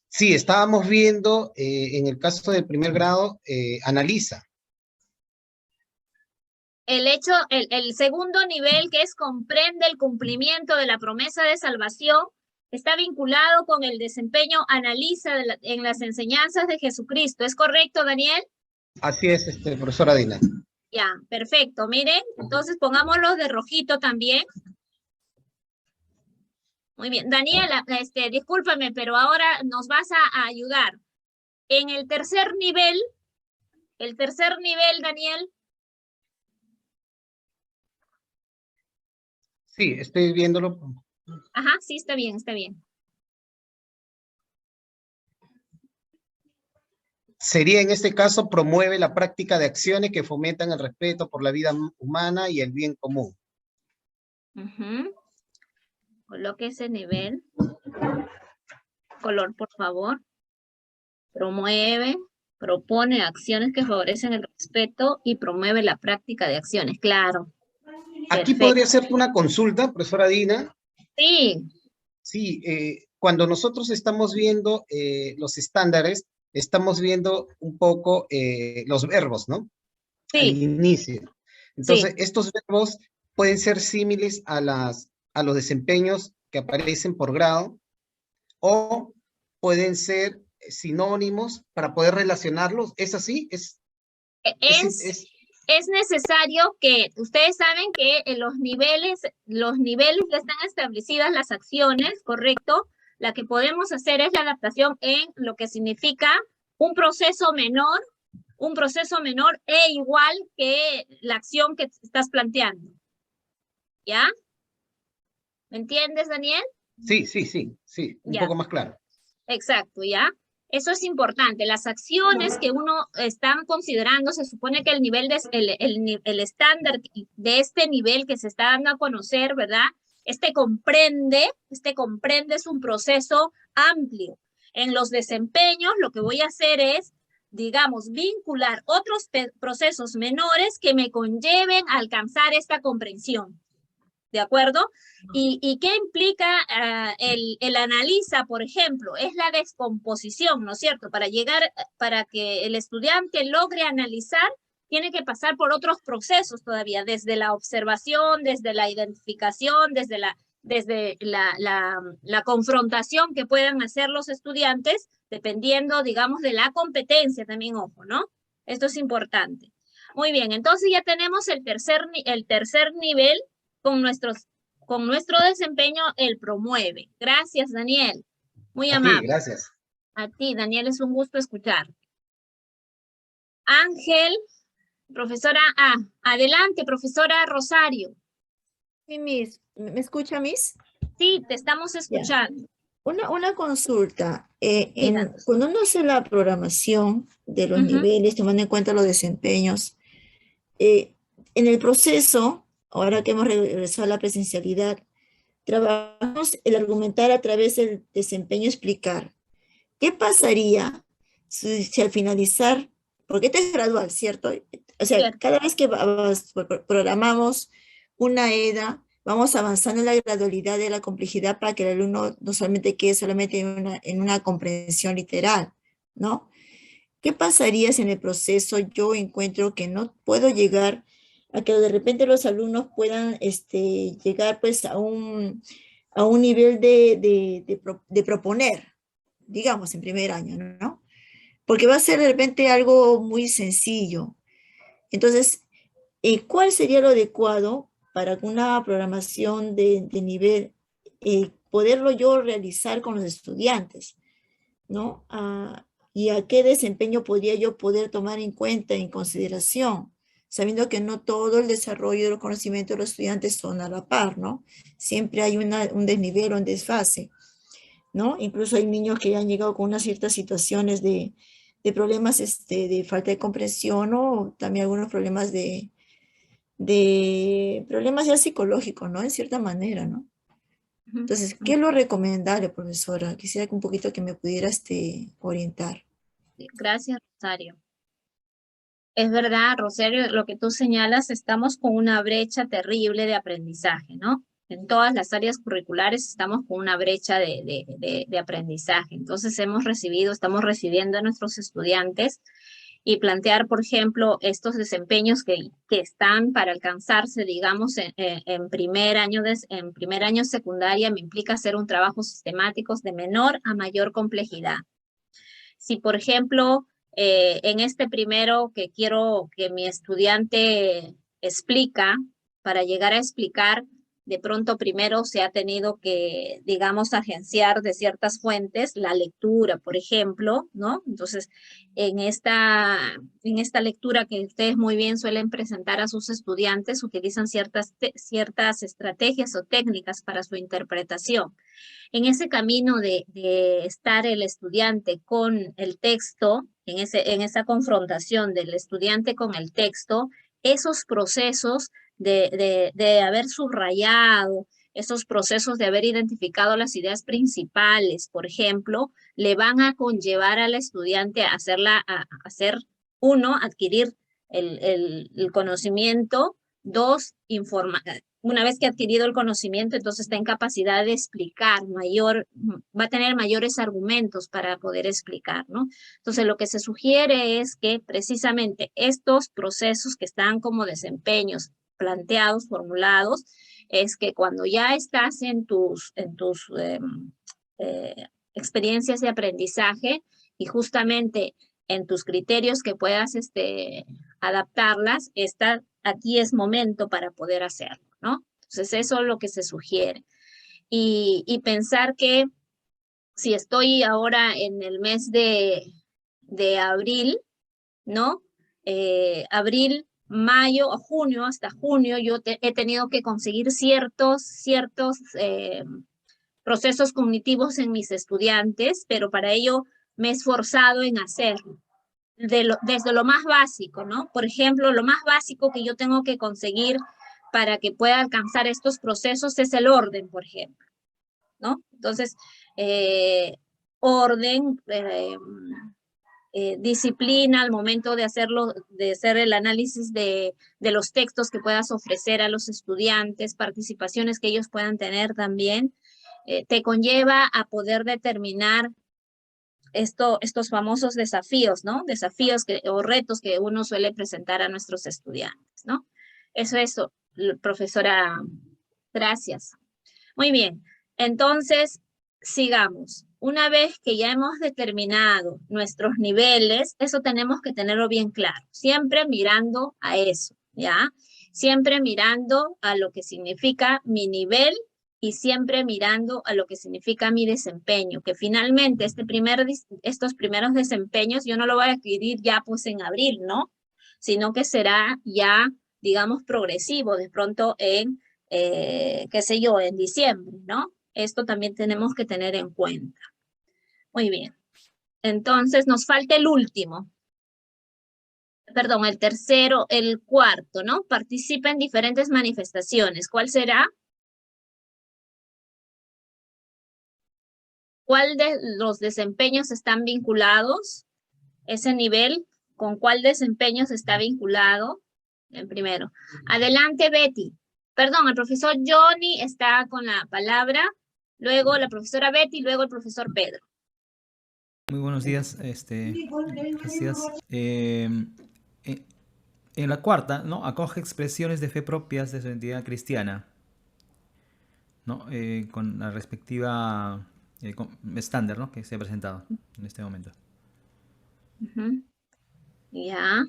Sí, estábamos viendo, en el caso del primer grado, analiza. El segundo nivel, que es comprende el cumplimiento de la promesa de salvación, está vinculado con el desempeño analiza en las enseñanzas de Jesucristo. ¿Es correcto, Daniel? Así es, profesora Dina. Ya, perfecto. Miren, entonces pongámoslo de rojito también. Muy bien. Daniela, discúlpame, pero ahora nos vas a ayudar. En el tercer nivel, Daniel. Sí, estoy viéndolo. Ajá, sí, está bien, está bien. Sería en este caso, promueve la práctica de acciones que fomentan el respeto por la vida humana y el bien común. Coloque ese nivel. Color, por favor. Promueve, propone acciones que favorecen el respeto y promueve la práctica de acciones. Claro. Aquí podría hacerte una consulta, profesora Dina. Sí. Sí, cuando nosotros estamos viendo los estándares, estamos viendo un poco los verbos, ¿no? Sí. Al inicio. Entonces, sí. estos verbos pueden ser símiles a los desempeños que aparecen por grado, o pueden ser sinónimos para poder relacionarlos. ¿Es así? Es necesario que, ustedes saben que en los niveles ya están establecidas las acciones, ¿correcto? La que podemos hacer es la adaptación en lo que significa un proceso menor e igual que la acción que estás planteando. ¿Ya? ¿Me entiendes, Daniel? Sí, un poco más claro. Exacto, ¿ya? Eso es importante. Las acciones que uno está considerando, se supone que el estándar de este nivel que se está dando a conocer, ¿verdad? Comprende es un proceso amplio. En los desempeños, lo que voy a hacer es, digamos, vincular otros procesos menores que me conlleven a alcanzar esta comprensión. ¿De acuerdo? ¿Y qué implica el analiza, por ejemplo? Es la descomposición, ¿no es cierto? Para que el estudiante logre analizar, tiene que pasar por otros procesos todavía, desde la observación, desde la identificación, desde la confrontación que puedan hacer los estudiantes, dependiendo, digamos, de la competencia también, ojo, ¿no? Esto es importante. Muy bien, entonces ya tenemos el tercer nivel. Con nuestro desempeño, él promueve. Gracias, Daniel. Muy amable. Gracias. A ti, Daniel, es un gusto escuchar. Ángel, profesora A. Adelante, profesora Rosario. Sí, Miss. ¿Me escucha, Miss? Sí, te estamos escuchando. Una consulta. Cuando uno hace la programación de los niveles, tomando en cuenta los desempeños, en el proceso, ahora que hemos regresado a la presencialidad, trabajamos el argumentar a través del desempeño, explicar. ¿Qué pasaría si al finalizar, porque este es gradual, ¿cierto? O sea, cada vez que programamos una EDA, vamos avanzando en la gradualidad de la complejidad para que el alumno no solamente quede solamente en una comprensión literal, ¿no? ¿Qué pasaría si en el proceso yo encuentro que no puedo llegar a que de repente los alumnos puedan llegar pues a un nivel de proponer, digamos, en primer año, ¿no? Porque va a ser de repente algo muy sencillo. Entonces, ¿cuál sería lo adecuado para una programación de nivel, poderlo yo realizar con los estudiantes, ¿no? ¿Y a qué desempeño podría yo poder tomar en cuenta, en consideración? Sabiendo que no todo el desarrollo de los conocimientos de los estudiantes son a la par, ¿no? Siempre hay un desnivel o un desfase, ¿no? Incluso hay niños que han llegado con unas ciertas situaciones de problemas de falta de comprensión, o también algunos problemas de problemas ya psicológicos, ¿no? En cierta manera, ¿no? Entonces, ¿qué es lo recomendable, profesora? Quisiera que un poquito que me pudiera orientar. Gracias, Rosario. Es verdad, Rosario, lo que tú señalas, estamos con una brecha terrible de aprendizaje, ¿no? En todas las áreas curriculares estamos con una brecha de aprendizaje. Entonces estamos recibiendo a nuestros estudiantes y plantear, por ejemplo, estos desempeños que están para alcanzarse, digamos, en primer año secundaria, me implica hacer un trabajo sistemático de menor a mayor complejidad. Si, por ejemplo, en este primero que quiero que mi estudiante explica, para llegar a explicar, de pronto primero se ha tenido que, digamos, agenciar de ciertas fuentes, la lectura, por ejemplo, ¿no? Entonces, en esta lectura que ustedes muy bien suelen presentar a sus estudiantes, utilizan ciertas estrategias o técnicas para su interpretación. En ese camino de estar el estudiante con el texto, en esa confrontación del estudiante con el texto, esos procesos de haber subrayado, esos procesos de haber identificado las ideas principales, por ejemplo, le van a conllevar al estudiante a adquirir el conocimiento, dos, una vez que ha adquirido el conocimiento, entonces está en capacidad de explicar va a tener mayores argumentos para poder explicar, ¿no? Entonces lo que se sugiere es que precisamente estos procesos que están como desempeños planteados, formulados, es que cuando ya estás en tus experiencias de aprendizaje y justamente en tus criterios que puedas adaptarlas, aquí es momento para poder hacerlo, ¿no? Entonces eso es lo que se sugiere. Y pensar que si estoy ahora en el mes de abril, ¿no? Abril, mayo, junio, hasta junio, yo he tenido que conseguir ciertos procesos cognitivos en mis estudiantes, pero para ello me he esforzado en hacerlo. Desde lo más básico, ¿no? Por ejemplo, lo más básico que yo tengo que conseguir para que pueda alcanzar estos procesos es el orden, por ejemplo, ¿no? Entonces, orden, disciplina al momento de hacer el análisis de los textos que puedas ofrecer a los estudiantes, participaciones que ellos puedan tener también, te conlleva a poder determinar estos famosos desafíos, ¿no? Desafíos o retos que uno suele presentar a nuestros estudiantes, ¿no? Eso, profesora, gracias. Muy bien, entonces, sigamos. Una vez que ya hemos determinado nuestros niveles, eso tenemos que tenerlo bien claro, siempre mirando a eso, ¿ya? Siempre mirando a lo que significa mi nivel y siempre mirando a lo que significa mi desempeño, que finalmente estos primeros desempeños yo no lo voy a adquirir ya pues en abril, ¿no? Sino que será ya, digamos, progresivo, de pronto en, qué sé yo, en diciembre, ¿no? Esto también tenemos que tener en cuenta. Muy bien. Entonces nos falta el último. Perdón, el tercero, el cuarto, ¿no? Participa en diferentes manifestaciones. ¿Cuál será? ¿Cuál de los desempeños están vinculados? Ese nivel, ¿con cuál desempeño se está vinculado? El primero. Adelante, Betty. Perdón, el profesor Johnny está con la palabra, luego la profesora Betty, luego el profesor Pedro. Muy buenos días. Gracias. En la cuarta, ¿no? Acoge expresiones de fe propias de su entidad cristiana, ¿no? Con la respectiva estándar, ¿no? Que se ha presentado en este momento. Ya.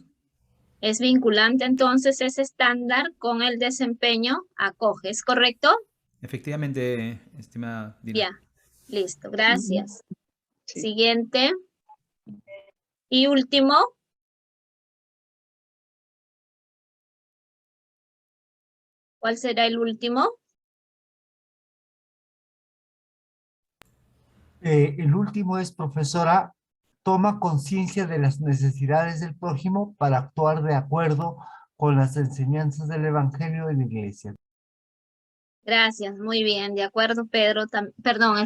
Es vinculante entonces ese estándar con el desempeño acoge, ¿es correcto? Efectivamente, estimada Dina. Ya, listo, gracias. Sí. Siguiente. Y último. ¿Cuál será el último? El último es, profesora, toma conciencia de las necesidades del prójimo para actuar de acuerdo con las enseñanzas del Evangelio de la Iglesia. Gracias, muy bien, de acuerdo, Pedro. Perdón,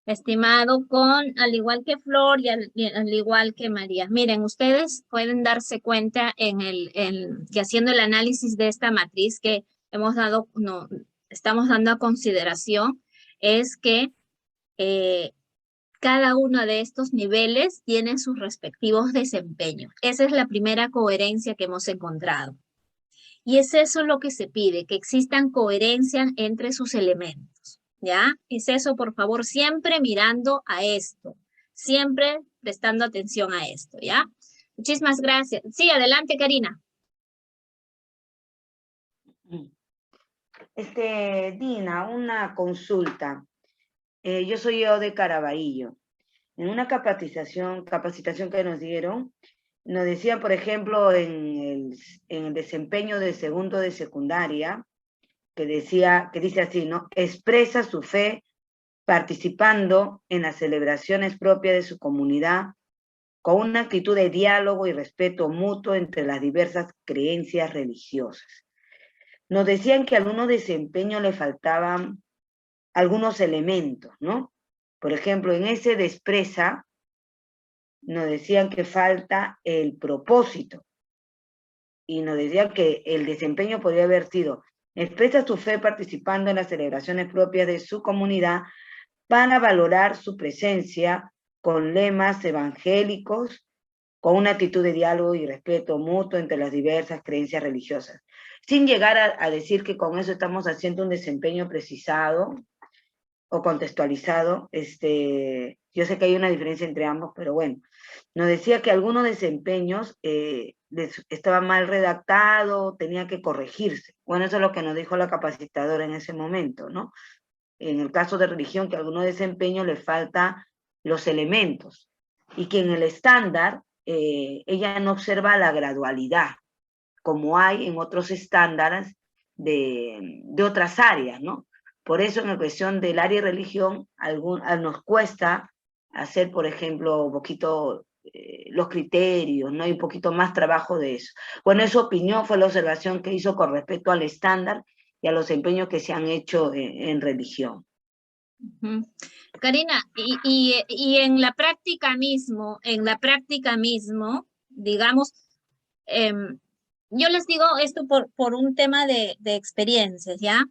Estimado, al igual que Flor y al igual que María. Miren, ustedes pueden darse cuenta que haciendo el análisis de esta matriz que estamos dando a consideración, es que cada uno de estos niveles tiene sus respectivos desempeños. Esa es la primera coherencia que hemos encontrado. Y es eso lo que se pide, que existan coherencias entre sus elementos, ¿ya? Es eso, por favor, siempre mirando a esto, siempre prestando atención a esto, ¿ya? Muchísimas gracias. Sí, adelante, Karina. Dina, una consulta. Yo soy de Caraballo. En una capacitación que nos dieron, nos decían, por ejemplo, en el desempeño de segundo de secundaria, que dice así, ¿no? Expresa su fe participando en las celebraciones propias de su comunidad con una actitud de diálogo y respeto mutuo entre las diversas creencias religiosas. Nos decían que a algunos desempeños le faltaban algunos elementos, ¿no? Por ejemplo, en ese de expresa, nos decían que falta el propósito. Y nos decían que el desempeño podría haber sido: expresa su fe participando en las celebraciones propias de su comunidad para valorar su presencia con lemas evangélicos, con una actitud de diálogo y respeto mutuo entre las diversas creencias religiosas. Sin llegar a decir que con eso estamos haciendo un desempeño precisado o contextualizado. Yo sé que hay una diferencia entre ambos, pero bueno, nos decía que algunos desempeños estaban mal redactados, tenía que corregirse. Bueno, eso es lo que nos dijo la capacitadora en ese momento, ¿no? En el caso de religión, que a algunos desempeños le faltan los elementos, y que en el estándar ella no observa la gradualidad, como hay en otros estándares de otras áreas, ¿no? Por eso en la cuestión del área de religión nos cuesta hacer, por ejemplo, un poquito los criterios, ¿no? Hay un poquito más trabajo de eso. Bueno, esa opinión fue la observación que hizo con respecto al estándar y a los empeños que se han hecho en religión. Karina, y en la práctica mismo, digamos, yo les digo esto por un tema de experiencias, ¿ya?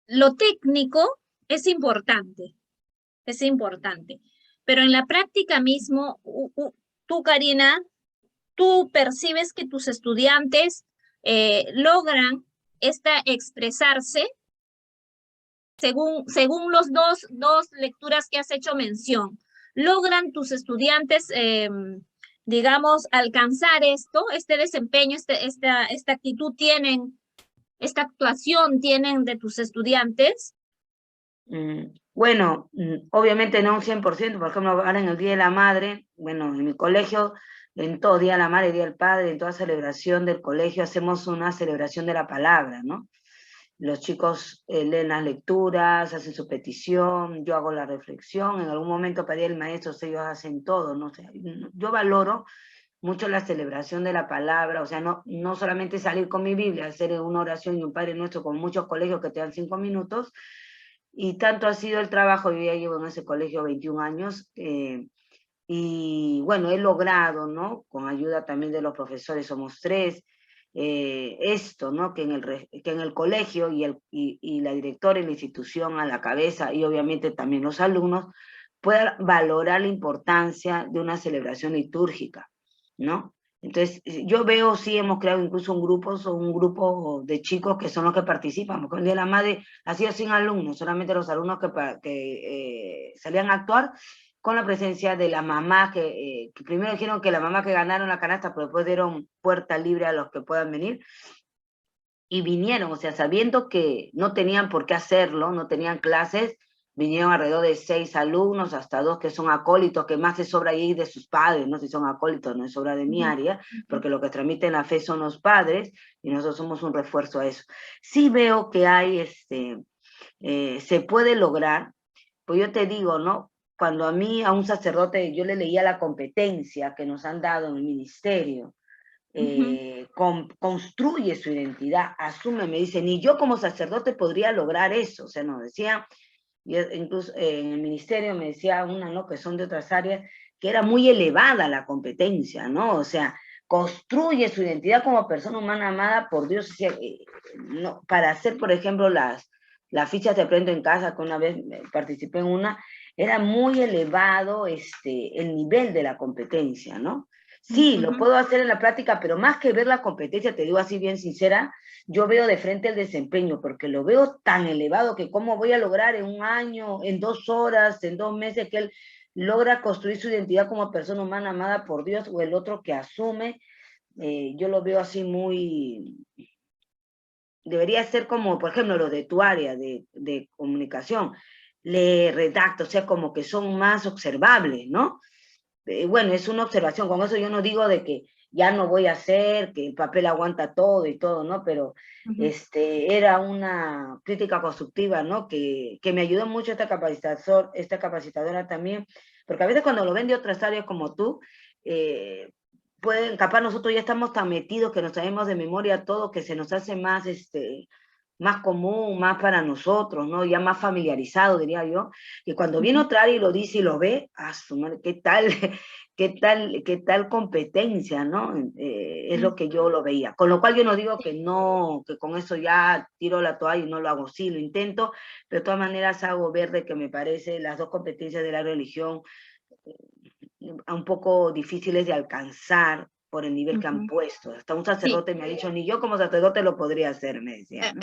Lo técnico es importante, pero en la práctica mismo, tú, Karina, tú percibes que tus estudiantes logran expresarse según los dos lecturas que has hecho mención. ¿Logran tus estudiantes, digamos, alcanzar este desempeño, esta actitud esta actuación tienen de tus estudiantes? Bueno, obviamente no un 100%, por ejemplo, ahora en el Día de la Madre, bueno, en mi colegio, en todo Día de la Madre, Día del Padre, en toda celebración del colegio, hacemos una celebración de la palabra, ¿no? Los chicos leen las lecturas, hacen su petición, yo hago la reflexión, en algún momento pedí al maestro, ellos hacen todo, ¿no? O sea, yo valoro mucho la celebración de la palabra, o sea, no solamente salir con mi Biblia, hacer una oración y un Padre Nuestro, con muchos colegios que te dan 5 minutos, y tanto ha sido el trabajo. Yo ya llevo en ese colegio 21 años, y bueno, he logrado, ¿no? Con ayuda también de los profesores, somos 3, esto, ¿no? Que en el colegio y la directora y la institución a la cabeza, y obviamente también los alumnos, puedan valorar la importancia de una celebración litúrgica, ¿no? Entonces, yo veo, sí, hemos creado incluso un grupo de chicos que son los que participan, porque el Día de la Madre ha sido sin alumnos, solamente los alumnos que salían a actuar, con la presencia de la mamá, que primero dijeron que la mamá que ganaron la canasta, pero después dieron puerta libre a los que puedan venir, y vinieron, o sea, sabiendo que no tenían por qué hacerlo, no tenían clases, vinieron alrededor de 6 alumnos, hasta 2 que son acólitos, que más es obra ahí de sus padres, no si son acólitos, no es obra de mi área, porque lo que transmiten la fe son los padres, y nosotros somos un refuerzo a eso. Sí veo que hay, se puede lograr, pues yo te digo, ¿no? Cuando a un sacerdote, yo le leía la competencia que nos han dado en el ministerio, construye su identidad, asume, me dice, ni yo como sacerdote podría lograr eso, o sea, nos decía y incluso en el ministerio me decía una, ¿no? Que son de otras áreas, que era muy elevada la competencia, ¿no? O sea, construye su identidad como persona humana amada por Dios, o sea, no, para hacer, por ejemplo, las fichas de Aprendo en Casa, que una vez participé en una, era muy elevado el nivel de la competencia, ¿no? Sí, lo puedo hacer en la práctica, pero más que ver la competencia, te digo así bien sincera, yo veo de frente el desempeño, porque lo veo tan elevado que cómo voy a lograr en un año, en 2 horas, en 2 meses, que él logra construir su identidad como persona humana amada por Dios, o el otro que asume, yo lo veo así muy... Debería ser como, por ejemplo, los de tu área de comunicación, le redacta, o sea, como que son más observables, ¿no? Bueno, es una observación, con eso yo no digo de que ya no voy a hacer, que el papel aguanta todo y todo, ¿no? Pero era una crítica constructiva, ¿no? Que me ayudó mucho esta capacitadora también, porque a veces cuando lo ven de otras áreas como tú, capaz nosotros ya estamos tan metidos que nos sabemos de memoria todo, que se nos hace más, más común, más para nosotros, ¿no? Ya más familiarizado, diría yo. Y cuando viene otra área y lo dice y lo ve, su madre, ¿qué tal competencia, ¿no? Es lo que yo lo veía. Con lo cual yo no digo que no, que con eso ya tiro la toalla y no lo hago, sí, lo intento, pero de todas maneras hago ver de que me parece las dos competencias de la religión un poco difíciles de alcanzar por el nivel que han puesto. Hasta un sacerdote me ha dicho, ni yo como sacerdote lo podría hacer, me decía, ¿no?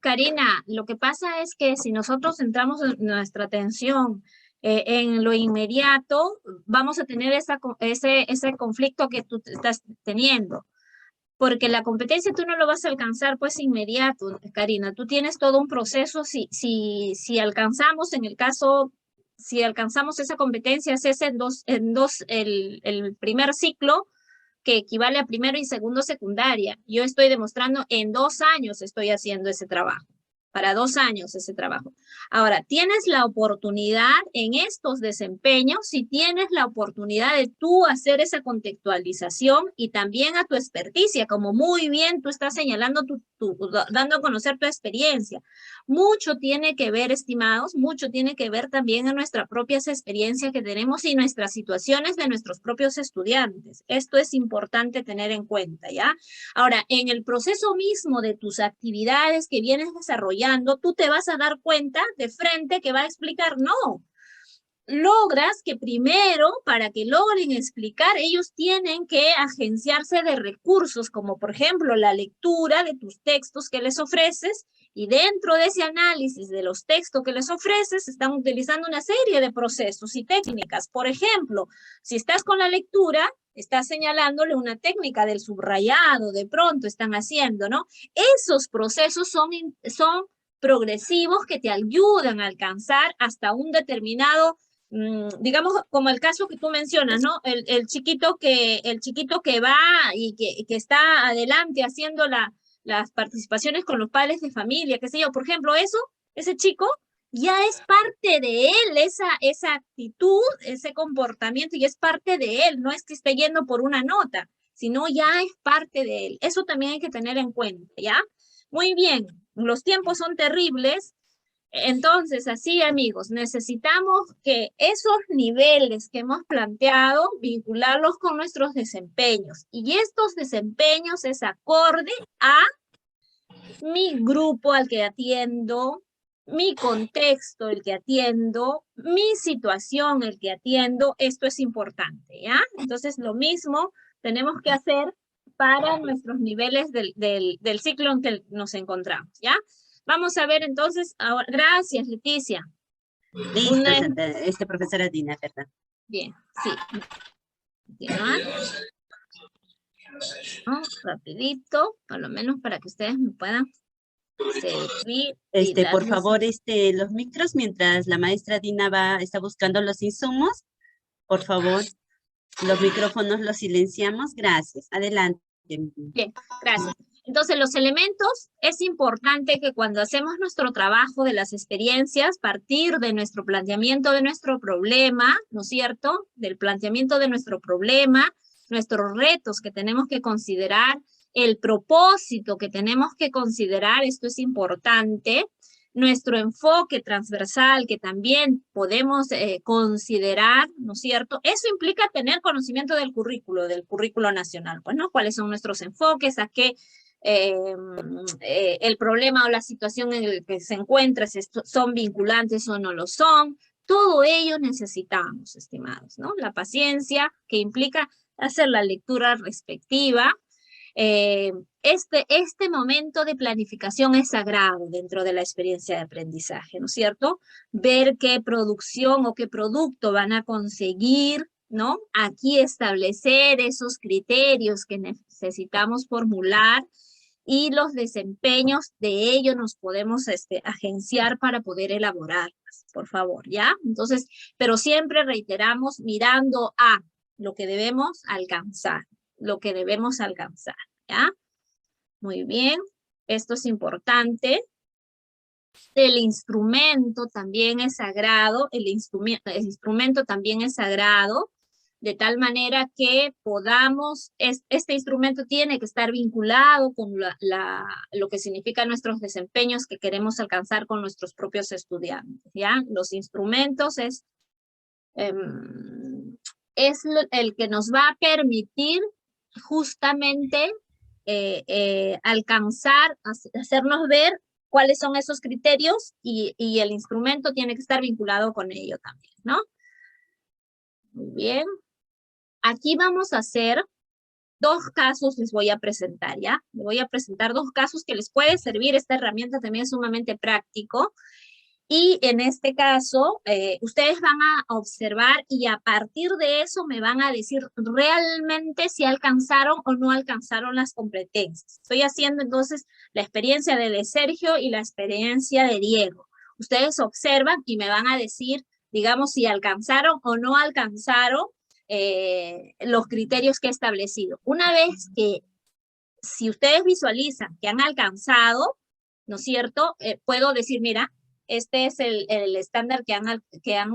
Karina, lo que pasa es que si nosotros centramos nuestra atención en lo inmediato, vamos a tener ese conflicto que tú estás teniendo. Porque la competencia tú no lo vas a alcanzar pues inmediato, Karina. Tú tienes todo un proceso. Si alcanzamos, en el caso, si alcanzamos esa competencia, es el primer ciclo, que equivale a primero y segundo secundaria. Yo estoy demostrando en 2 años estoy haciendo ese trabajo. Para 2 años ese trabajo. Ahora, tienes la oportunidad en estos desempeños, si tienes la oportunidad de tú hacer esa contextualización y también a tu experticia, como muy bien tú estás señalando, dando a conocer tu experiencia. Mucho tiene que ver, estimados, mucho tiene que ver también en nuestras propias experiencias que tenemos y nuestras situaciones de nuestros propios estudiantes. Esto es importante tener en cuenta, ¿ya? Ahora, en el proceso mismo de tus actividades que vienes desarrollando, tú te vas a dar cuenta de frente que va a explicar, no. Logras que primero, para que logren explicar, ellos tienen que agenciarse de recursos, como por ejemplo la lectura de tus textos que les ofreces, y dentro de ese análisis de los textos que les ofreces, están utilizando una serie de procesos y técnicas. Por ejemplo, si estás con la lectura, estás señalándole una técnica del subrayado, de pronto están haciendo, ¿no? Esos procesos son progresivos que te ayudan a alcanzar hasta un determinado, digamos, como el caso que tú mencionas, ¿no? El chiquito que va y que está adelante haciendo las participaciones con los padres de familia, qué sé yo, por ejemplo, ese chico ya es parte de él, esa actitud, ese comportamiento, ya es parte de él, no es que esté yendo por una nota, sino ya es parte de él. Eso también hay que tener en cuenta, ¿ya? Muy bien, los tiempos son terribles, entonces así, amigos, necesitamos que esos niveles que hemos planteado, vincularlos con nuestros desempeños, y estos desempeños es acorde a mi grupo al que atiendo, mi contexto el que atiendo, mi situación el que atiendo. Esto es importante, ¿ya? Entonces lo mismo tenemos que hacer para nuestros niveles del ciclo en que nos encontramos, ¿ya? Vamos a ver entonces, ahora, gracias Leticia. Listo, profesora Dina, ¿verdad? Bien, sí. Continuar. ¿No? Rapidito, por lo menos para que ustedes me puedan servir. Por favor, los micros, mientras la maestra Dina está buscando los insumos, por favor, los micrófonos los silenciamos. Gracias. Adelante. Bien, gracias. Entonces, los elementos, es importante que cuando hacemos nuestro trabajo de las experiencias, partir de nuestro planteamiento de nuestro problema, ¿no es cierto? Del planteamiento de nuestro problema, nuestros retos que tenemos que considerar, el propósito que tenemos que considerar, esto es importante. nuestro enfoque transversal que también podemos considerar, ¿no es cierto? Eso implica tener conocimiento del currículo nacional, pues, ¿no? ¿Cuáles son nuestros enfoques? ¿A qué el problema o la situación en la que se encuentra, si son vinculantes o no lo son? Todo ello necesitamos, estimados, ¿no? La paciencia que implica hacer la lectura respectiva. Este momento de planificación es sagrado dentro de la experiencia de aprendizaje, ¿no es cierto? Ver qué producción o qué producto van a conseguir, ¿no? Aquí establecer esos criterios que necesitamos formular y los desempeños de ello nos podemos agenciar para poder elaborarlas, por favor, ¿ya? Entonces, pero siempre reiteramos mirando a lo que debemos alcanzar, ¿ya? Muy bien, esto es importante. El instrumento también es sagrado, el instrumento también es sagrado, de tal manera que podamos, este instrumento tiene que estar vinculado con lo que significa nuestros desempeños que queremos alcanzar con nuestros propios estudiantes, ¿ya? Los instrumentos es el que nos va a permitir justamente alcanzar, hacernos ver cuáles son esos criterios y el instrumento tiene que estar vinculado con ello también, ¿no? Muy bien. Aquí vamos a hacer 2 casos, les voy a presentar, ¿ya? Les voy a presentar 2 casos que les puede servir. Esta herramienta también es sumamente práctico. Y en este caso, ustedes van a observar y a partir de eso me van a decir realmente si alcanzaron o no alcanzaron las competencias. Estoy haciendo entonces la experiencia de Sergio y la experiencia de Diego. Ustedes observan y me van a decir, digamos, si alcanzaron o no alcanzaron los criterios que he establecido. Una vez que, si ustedes visualizan que han alcanzado, ¿no es cierto? Puedo decir, mira, este es el estándar que han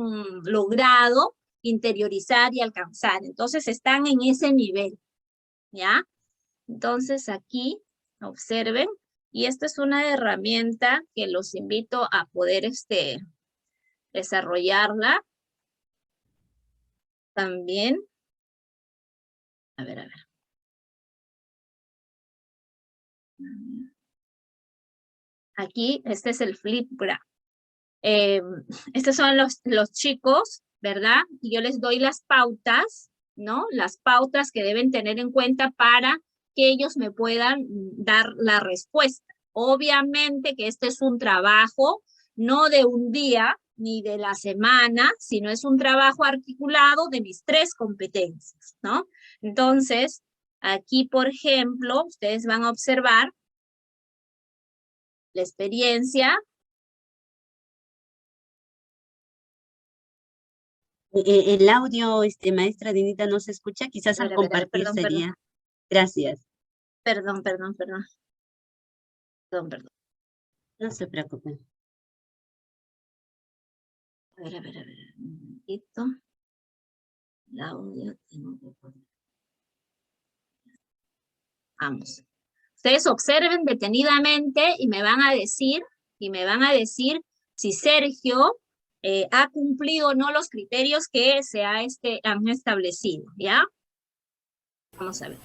logrado interiorizar y alcanzar. Entonces están en ese nivel, ¿ya? Entonces aquí, observen, y esta es una herramienta que los invito a poder desarrollarla también. A ver. Aquí, este es el Flipgraph. Estos son los chicos, ¿verdad? Y yo les doy las pautas, ¿no? Las pautas que deben tener en cuenta para que ellos me puedan dar la respuesta. Obviamente que este es un trabajo, no de un día ni de la semana, sino es un trabajo articulado de mis 3 competencias, ¿no? Entonces, aquí, por ejemplo, ustedes van a observar la experiencia. El audio, maestra Dinita, no se escucha. Quizás al compartir sería. Gracias. Perdón. No se preocupen. A ver. Un momentito. El audio tengo que poner. Vamos. Ustedes observen detenidamente y me van a decir si Sergio ha cumplido o no los criterios que se han establecido, ¿ya? Vamos a ver.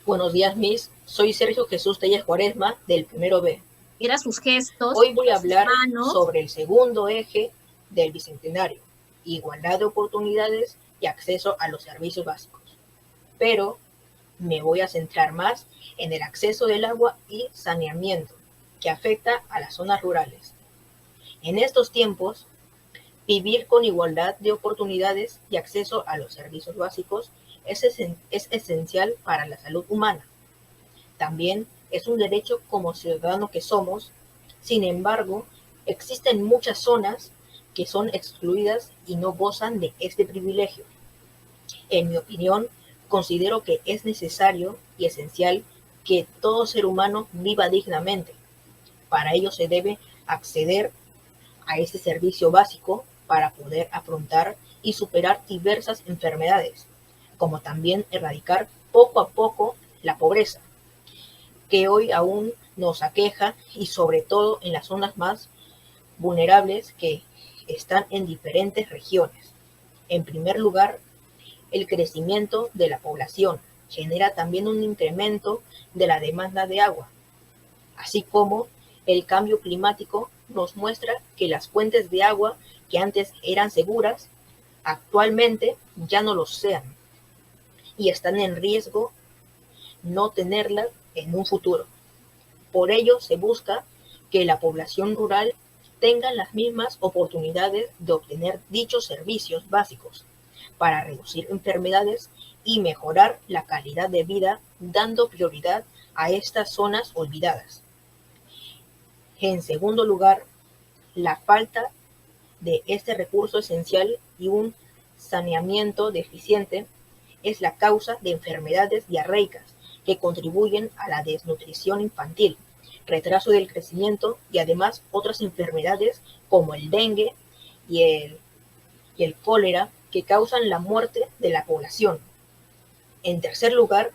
Buenos días, Miss. Soy Sergio Jesús Telles Cuaresma, del primero B. Mira sus gestos. Hoy voy a hablar sobre el segundo eje del Bicentenario, igualdad de oportunidades y acceso a los servicios básicos. Pero me voy a centrar más en el acceso del agua y saneamiento, que afecta a las zonas rurales. En estos tiempos, vivir con igualdad de oportunidades y acceso a los servicios básicos es esencial para la salud humana. También es un derecho como ciudadano que somos. Sin embargo, existen muchas zonas que son excluidas y no gozan de este privilegio. En mi opinión, considero que es necesario y esencial que todo ser humano viva dignamente. Para ello se debe acceder a este servicio básico para poder afrontar y superar diversas enfermedades, como también erradicar poco a poco la pobreza, que hoy aún nos aqueja y sobre todo en las zonas más vulnerables que están en diferentes regiones. En primer lugar, el crecimiento de la población genera también un incremento de la demanda de agua, así como el cambio climático nos muestra que las fuentes de agua que antes eran seguras, actualmente ya no lo sean y están en riesgo no tenerlas en un futuro. Por ello se busca que la población rural tenga las mismas oportunidades de obtener dichos servicios básicos para reducir enfermedades y mejorar la calidad de vida, dando prioridad a estas zonas olvidadas. En segundo lugar, la falta de este recurso esencial y un saneamiento deficiente es la causa de enfermedades diarreicas que contribuyen a la desnutrición infantil, retraso del crecimiento y además otras enfermedades como el dengue y el cólera que causan la muerte de la población. En tercer lugar,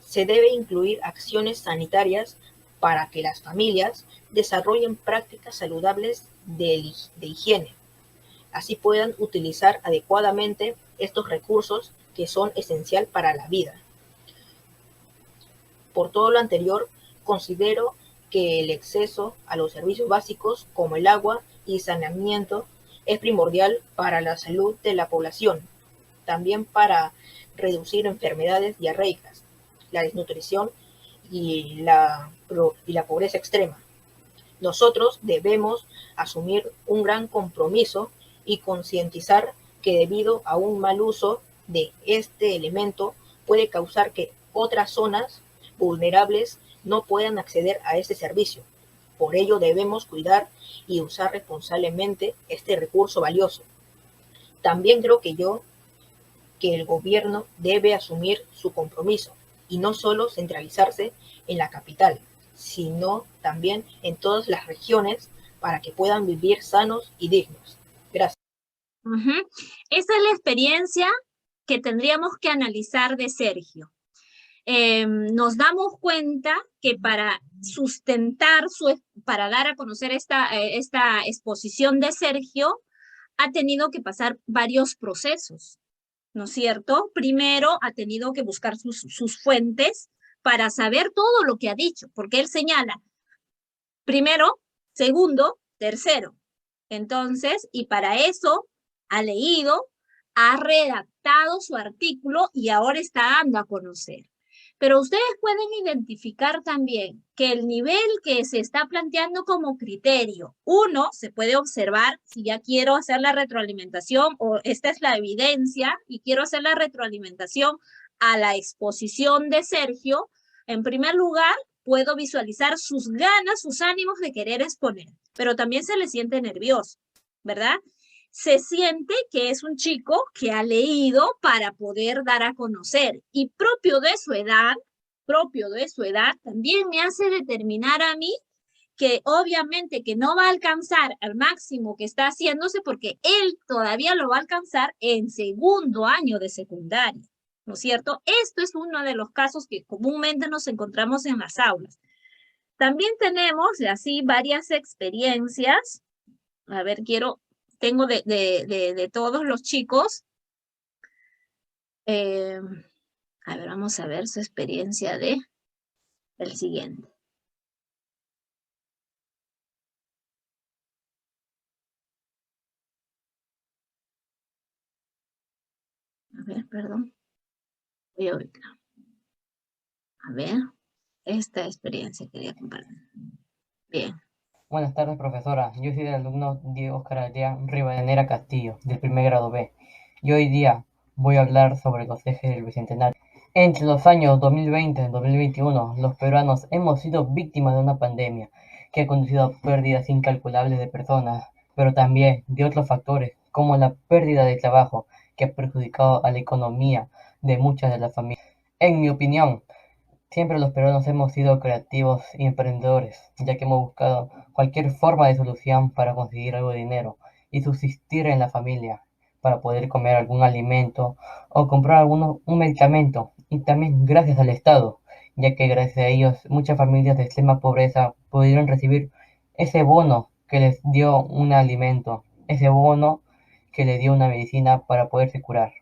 se debe incluir acciones sanitarias para que las familias desarrollen prácticas saludables de higiene. Así puedan utilizar adecuadamente estos recursos que son esenciales para la vida. Por todo lo anterior, considero que el acceso a los servicios básicos como el agua y saneamiento es primordial para la salud de la población, también para reducir enfermedades diarreicas, la desnutrición y la pobreza extrema. Nosotros debemos asumir un gran compromiso y concientizar que debido a un mal uso de este elemento puede causar que otras zonas vulnerables no puedan acceder a este servicio. Por ello debemos cuidar y usar responsablemente este recurso valioso. También creo que el gobierno debe asumir su compromiso y no solo centralizarse en la capital, sino también en todas las regiones para que puedan vivir sanos y dignos. Gracias. Esa es la experiencia que tendríamos que analizar de Sergio. Nos damos cuenta que para sustentar, para dar a conocer esta exposición de Sergio, ha tenido que pasar varios procesos, ¿no es cierto? Primero ha tenido que buscar sus fuentes para saber todo lo que ha dicho, porque él señala primero, segundo, tercero. Entonces, y para eso ha leído, ha redactado su artículo y ahora está dando a conocer. Pero ustedes pueden identificar también que el nivel que se está planteando como criterio, uno, se puede observar si ya quiero hacer la retroalimentación o esta es la evidencia y quiero hacer la retroalimentación a la exposición de Sergio. En primer lugar, puedo visualizar sus ganas, sus ánimos de querer exponer, pero también se le siente nervioso, ¿verdad? Se siente que es un chico que ha leído para poder dar a conocer y propio de su edad, también me hace determinar a mí que obviamente que no va a alcanzar al máximo que está haciéndose porque él todavía lo va a alcanzar en segundo año de secundaria, ¿no es cierto? Esto es uno de los casos que comúnmente nos encontramos en las aulas. También tenemos así varias experiencias. A ver, tengo de todos los chicos. A ver, vamos a ver su experiencia del siguiente. A ver, perdón. Voy a ubicar. A ver, esta experiencia quería compartir. Bien. Buenas tardes, profesora. Yo soy el alumno Diego Oscar Aldea Rivadeneira Castillo, del primer grado B. Y hoy día voy a hablar sobre los ejes del Bicentenario. Entre los años 2020 y 2021, los peruanos hemos sido víctimas de una pandemia que ha conducido a pérdidas incalculables de personas, pero también de otros factores, como la pérdida de trabajo, que ha perjudicado a la economía de muchas de las familias. En mi opinión, siempre los peruanos hemos sido creativos y emprendedores, ya que hemos buscado cualquier forma de solución para conseguir algo de dinero y subsistir en la familia, para poder comer algún alimento o comprar un medicamento, y también gracias al Estado, ya que gracias a ellos muchas familias de extrema pobreza pudieron recibir ese bono que les dio un alimento, ese bono que le dio una medicina para poderse curar.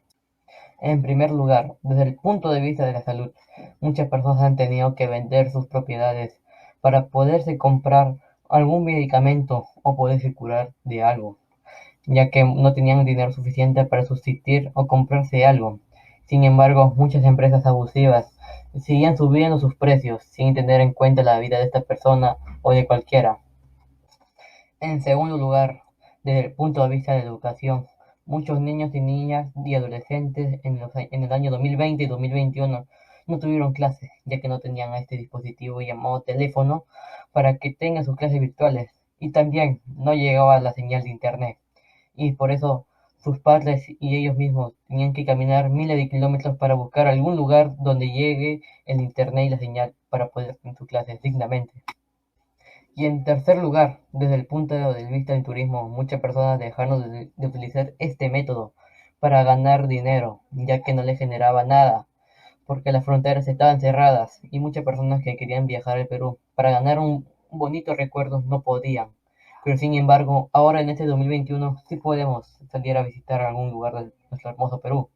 En primer lugar, desde el punto de vista de la salud, muchas personas han tenido que vender sus propiedades para poderse comprar algún medicamento o poderse curar de algo, ya que no tenían dinero suficiente para subsistir o comprarse algo. Sin embargo, muchas empresas abusivas seguían subiendo sus precios sin tener en cuenta la vida de esta persona o de cualquiera. En segundo lugar, desde el punto de vista de la educación, muchos niños y niñas y adolescentes en el año 2020 y 2021 no tuvieron clases, ya que no tenían este dispositivo llamado teléfono para que tengan sus clases virtuales, y también no llegaba la señal de internet, y por eso sus padres y ellos mismos tenían que caminar miles de kilómetros para buscar algún lugar donde llegue el internet y la señal para poder hacer sus clases dignamente. Y en tercer lugar, desde el punto de vista del turismo, muchas personas dejaron de utilizar este método para ganar dinero, ya que no les generaba nada, porque las fronteras estaban cerradas y muchas personas que querían viajar al Perú para ganar un bonito recuerdo no podían. Pero sin embargo, ahora en este 2021 sí podemos salir a visitar algún lugar de nuestro hermoso Perú,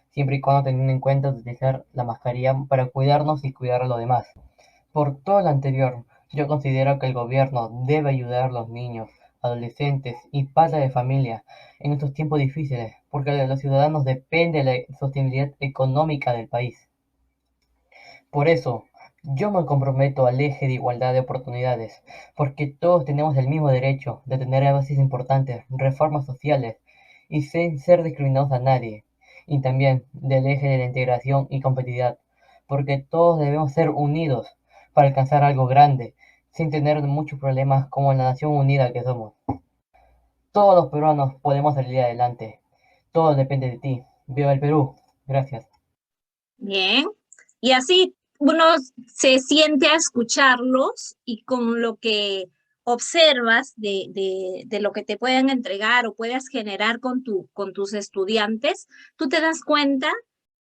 siempre y cuando teniendo en cuenta utilizar la mascarilla para cuidarnos y cuidar a los demás. Por todo lo anterior, yo considero que el gobierno debe ayudar a los niños, adolescentes y padres de familia en estos tiempos difíciles, porque de los ciudadanos depende la sostenibilidad económica del país. Por eso, yo me comprometo al eje de igualdad de oportunidades, porque todos tenemos el mismo derecho de tener avances importantes, reformas sociales y sin ser discriminados a nadie, y también del eje de la integración y competitividad, porque todos debemos ser unidos para alcanzar algo grande, sin tener muchos problemas como la nación unida que somos. Todos los peruanos podemos salir adelante. Todo depende de ti. Viva el Perú. Gracias. Bien. Y así uno se siente a escucharlos y con lo que observas de lo que te pueden entregar o puedas generar con tus estudiantes, tú te das cuenta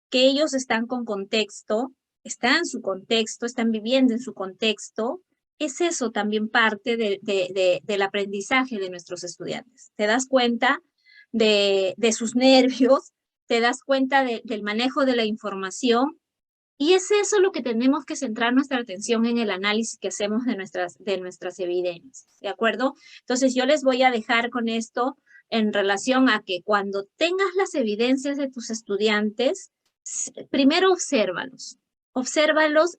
que ellos están con contexto, están en su contexto, están viviendo en su contexto. Es eso también parte del aprendizaje de nuestros estudiantes. Te das cuenta de sus nervios, te das cuenta del manejo de la información, y es eso lo que tenemos que centrar nuestra atención en el análisis que hacemos de nuestras evidencias, ¿de acuerdo? Entonces yo les voy a dejar con esto en relación a que cuando tengas las evidencias de tus estudiantes, primero obsérvalos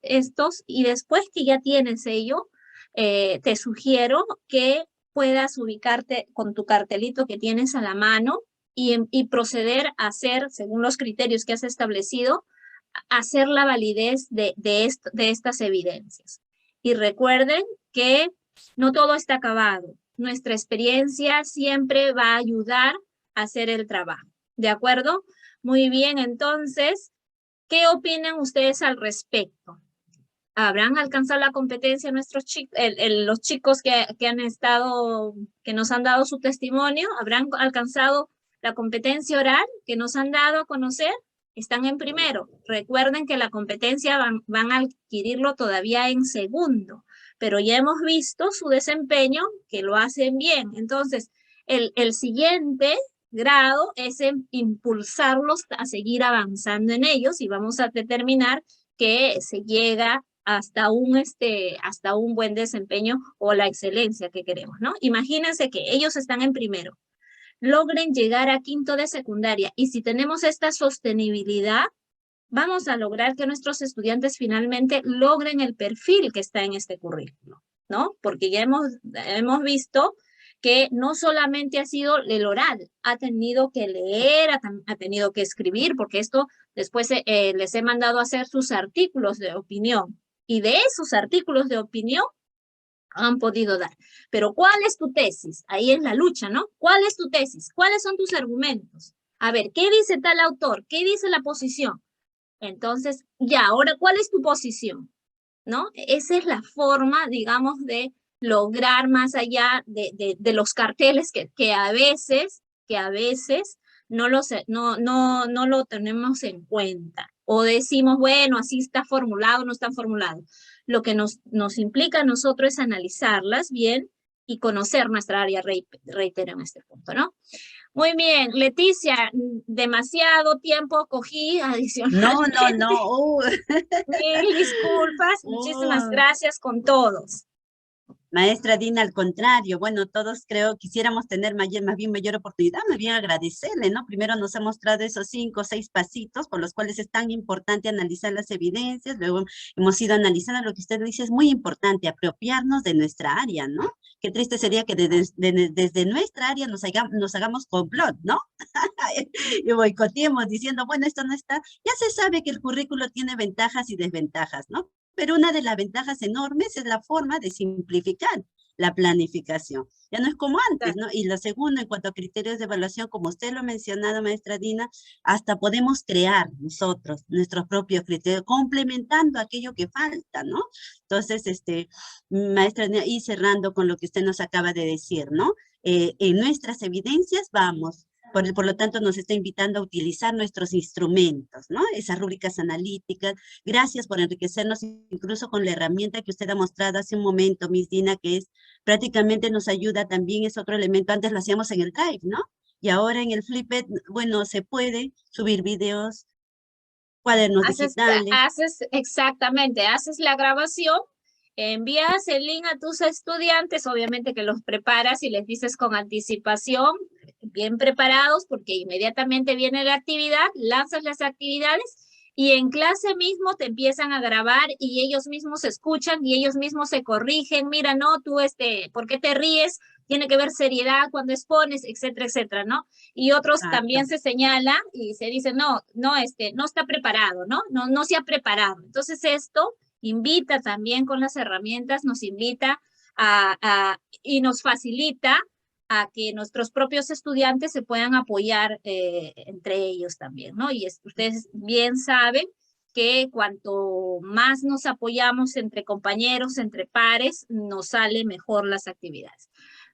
estos, y después que ya tienes ello, te sugiero que puedas ubicarte con tu cartelito que tienes a la mano y proceder a hacer, según los criterios que has establecido, hacer la validez de estas evidencias. Y recuerden que no todo está acabado. Nuestra experiencia siempre va a ayudar a hacer el trabajo. ¿De acuerdo? Muy bien, entonces, ¿qué opinan ustedes al respecto? ¿Habrán alcanzado la competencia nuestros chicos, los chicos que nos han dado su testimonio? ¿Habrán alcanzado la competencia oral que nos han dado a conocer? Están en primero. Recuerden que la competencia van a adquirirlo todavía en segundo, pero ya hemos visto su desempeño, que lo hacen bien. Entonces, el siguiente grado es impulsarlos a seguir avanzando en ellos, y vamos a determinar que se llega hasta un buen desempeño o la excelencia que queremos, ¿no? Imagínense que ellos están en primero, logren llegar a quinto de secundaria, y si tenemos esta sostenibilidad, vamos a lograr que nuestros estudiantes finalmente logren el perfil que está en este currículo, ¿no? Porque ya hemos visto que no solamente ha sido el oral, ha tenido que leer, ha tenido que escribir, porque esto después les he mandado a hacer sus artículos de opinión, y de esos artículos de opinión han podido dar. Pero ¿cuál es tu tesis? Ahí es la lucha, ¿no? ¿Cuál es tu tesis? ¿Cuáles son tus argumentos? A ver, ¿qué dice tal autor? ¿Qué dice la posición? Entonces, ya, ahora, ¿cuál es tu posición? ¿No? Esa es la forma, digamos, de lograr más allá de los carteles que a veces no lo tenemos en cuenta. O decimos, bueno, así está formulado, no está formulado. Lo que nos implica a nosotros es analizarlas bien y conocer nuestra área, reitero en este punto, ¿no? Muy bien, Leticia, demasiado tiempo cogí adicionalmente. No. Mil disculpas, muchísimas gracias con todos. Maestra Dina, al contrario, bueno, todos creo quisiéramos tener más bien mayor oportunidad, más bien agradecerle, ¿no? Primero nos ha mostrado esos 5 o 6 pasitos por los cuales es tan importante analizar las evidencias, luego hemos ido analizando lo que usted dice, es muy importante apropiarnos de nuestra área, ¿no? Qué triste sería que desde nuestra área nos hagamos complot, ¿no? Y boicoteemos diciendo, bueno, esto no está, ya se sabe que el currículo tiene ventajas y desventajas, ¿no? Pero una de las ventajas enormes es la forma de simplificar la planificación. Ya no es como antes, ¿no? Y lo segundo, en cuanto a criterios de evaluación, como usted lo ha mencionado, maestra Dina, hasta podemos crear nosotros nuestros propios criterios, complementando aquello que falta, ¿no? Entonces, maestra Dina, y cerrando con lo que usted nos acaba de decir, ¿no? En nuestras evidencias vamos. Por lo tanto, nos está invitando a utilizar nuestros instrumentos, ¿no? Esas rúbricas analíticas. Gracias por enriquecernos incluso con la herramienta que usted ha mostrado hace un momento, Miss Dina, que es prácticamente nos ayuda también, es otro elemento. Antes lo hacíamos en el Drive, ¿no? Y ahora en el Flipit, bueno, se puede subir videos, cuadernos digitales. Exactamente, haces la grabación, envías el link a tus estudiantes, obviamente que los preparas y les dices con anticipación, bien preparados, porque inmediatamente viene la actividad, lanzas las actividades y en clase mismo te empiezan a grabar y ellos mismos escuchan y ellos mismos se corrigen, mira, no, tú, ¿por qué te ríes? Tiene que ver seriedad cuando expones, etcétera, etcétera, ¿no? Y otros también se señala y se dice, no está preparado, ¿no? No se ha preparado. Entonces esto invita también con las herramientas, nos invita y nos facilita a que nuestros propios estudiantes se puedan apoyar entre ellos también, ¿no? Y ustedes bien saben que cuanto más nos apoyamos entre compañeros, entre pares, nos sale mejor las actividades.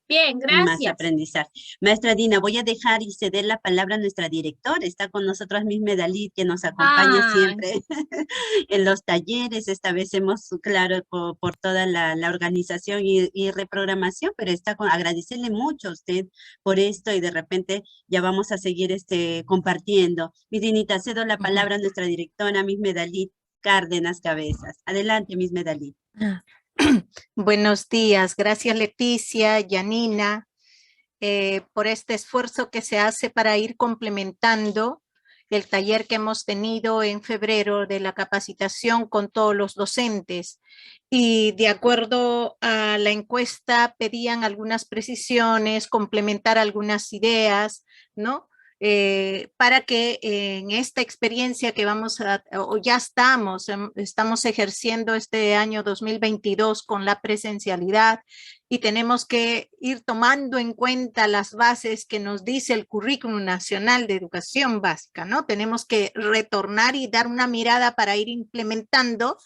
Bien, gracias. Más aprendizaje. Maestra Dina, voy a dejar y ceder la palabra a nuestra directora. Está con nosotros Miss Medalí, que nos acompaña siempre en los talleres. Esta vez hemos, claro, por toda la organización y reprogramación, pero agradecerle mucho a usted por esto y de repente ya vamos a seguir compartiendo. Miss Dinita, cedo la palabra a nuestra directora, Miss Medalí Cárdenas Cabezas. Adelante, Miss Medalí. Buenos días, gracias Leticia, Yanina, por este esfuerzo que se hace para ir complementando el taller que hemos tenido en febrero de la capacitación con todos los docentes. Y de acuerdo a la encuesta pedían algunas precisiones, complementar algunas ideas, ¿no? Para que en esta experiencia que ya estamos ejerciendo este año 2022 con la presencialidad y tenemos que ir tomando en cuenta las bases que nos dice el Currículum Nacional de Educación Básica, ¿no? Tenemos que retornar y dar una mirada para ir implementando,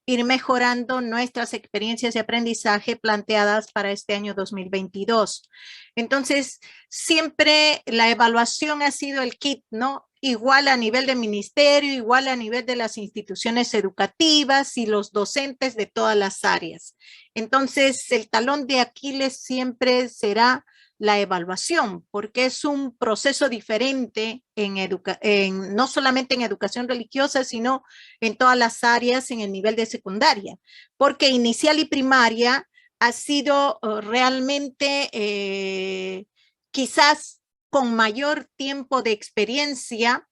ir mejorando nuestras experiencias de aprendizaje planteadas para este año 2022. Entonces, siempre la evaluación ha sido el kit, ¿no? Igual a nivel de ministerio, igual a nivel de las instituciones educativas y los docentes de todas las áreas. Entonces, el talón de Aquiles siempre será la evaluación, porque es un proceso diferente no solamente en educación religiosa, sino en todas las áreas en el nivel de secundaria, porque inicial y primaria ha sido realmente quizás con mayor tiempo de experiencia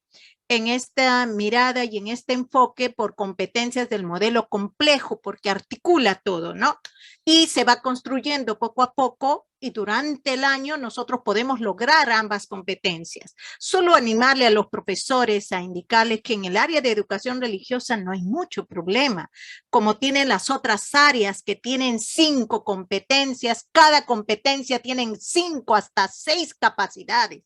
en esta mirada y en este enfoque por competencias del modelo complejo, porque articula todo, ¿no? Y se va construyendo poco a poco y durante el año nosotros podemos lograr ambas competencias. Solo animarle a los profesores a indicarles que en el área de educación religiosa no hay mucho problema, como tienen las otras áreas que tienen 5 competencias, cada competencia tienen 5 hasta 6 capacidades.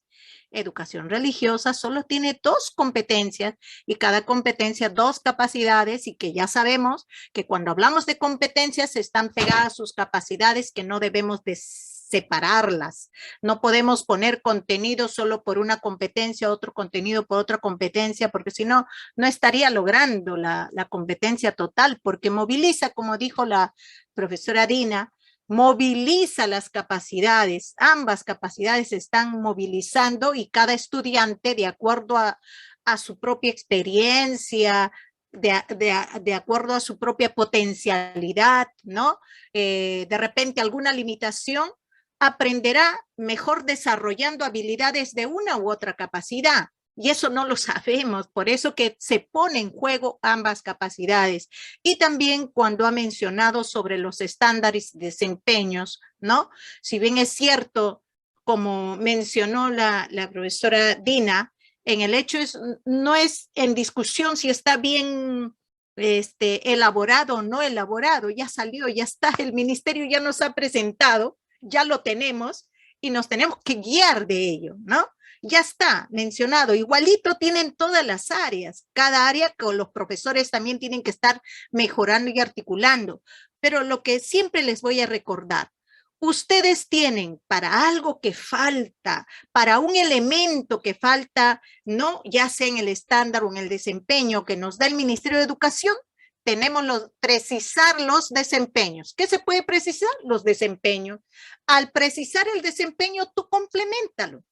Educación religiosa solo tiene 2 competencias y cada competencia 2 capacidades y que ya sabemos que cuando hablamos de competencias están pegadas sus capacidades que no debemos de separarlas. No podemos poner contenido solo por una competencia, otro contenido por otra competencia, porque si no, no estaría logrando la competencia total, porque moviliza, como dijo la profesora Dina, moviliza las capacidades, ambas capacidades se están movilizando y cada estudiante, de acuerdo a su propia experiencia, de acuerdo a su propia potencialidad, ¿no? De repente alguna limitación, aprenderá mejor desarrollando habilidades de una u otra capacidad. Y eso no lo sabemos, por eso que se pone en juego ambas capacidades. Y también cuando ha mencionado sobre los estándares de desempeños, ¿no? Si bien es cierto, como mencionó la profesora Dina, en el hecho no es en discusión si está bien elaborado o no elaborado, ya salió, ya está, el ministerio ya nos ha presentado, ya lo tenemos y nos tenemos que guiar de ello, ¿no? Ya está mencionado, igualito tienen todas las áreas, cada área con los profesores también tienen que estar mejorando y articulando, pero lo que siempre les voy a recordar, ustedes tienen para algo que falta, para un elemento que falta, ¿no? Ya sea en el estándar o en el desempeño que nos da el Ministerio de Educación, tenemos precisar los desempeños. ¿Qué se puede precisar? Los desempeños. Al precisar el desempeño, tú compleméntalo.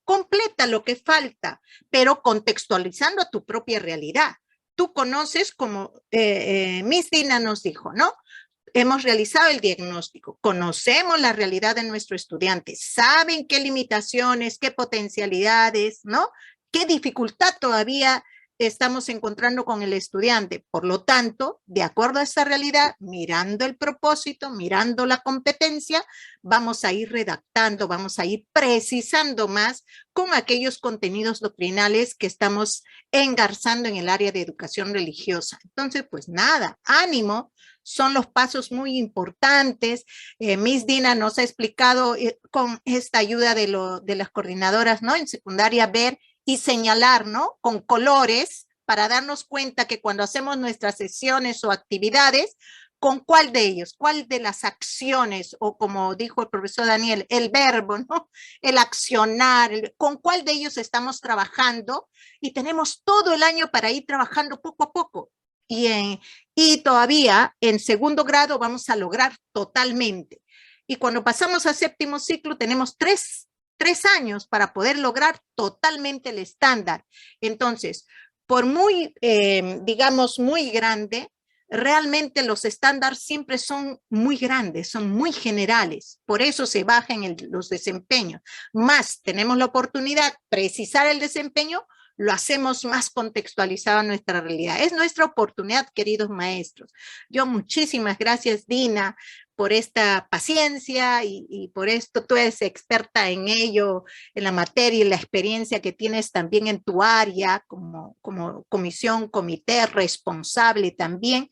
Completa lo que falta, pero contextualizando a tu propia realidad. Tú conoces, como Miss Dina nos dijo, ¿no? Hemos realizado el diagnóstico, conocemos la realidad de nuestro estudiante, saben qué limitaciones, qué potencialidades, ¿no? Qué dificultad todavía estamos encontrando con el estudiante. Por lo tanto, de acuerdo a esta realidad, mirando el propósito, mirando la competencia, vamos a ir redactando, vamos a ir precisando más con aquellos contenidos doctrinales que estamos engarzando en el área de educación religiosa. Entonces, pues nada, ánimo, son los pasos muy importantes. Miss Dina nos ha explicado con esta ayuda de las coordinadoras, ¿no? En secundaria, ver y señalar, ¿no? Con colores para darnos cuenta que cuando hacemos nuestras sesiones o actividades, ¿con cuál de ellos? ¿Cuál de las acciones? O como dijo el profesor Daniel, el verbo, ¿no? El accionar, ¿con cuál de ellos estamos trabajando? Y tenemos todo el año para ir trabajando poco a poco. Y todavía en segundo grado vamos a lograr totalmente. Y cuando pasamos a séptimo ciclo tenemos tres años para poder lograr totalmente el estándar. Entonces, por muy, digamos, muy grande, realmente los estándares siempre son muy grandes, son muy generales. Por eso se bajan los desempeños. Más tenemos la oportunidad de precisar el desempeño, lo hacemos más contextualizado a nuestra realidad. Es nuestra oportunidad, queridos maestros. Yo muchísimas gracias, Dina, por esta paciencia y por esto. Tú eres experta en ello, en la materia y la experiencia que tienes también en tu área como comisión, comité responsable también.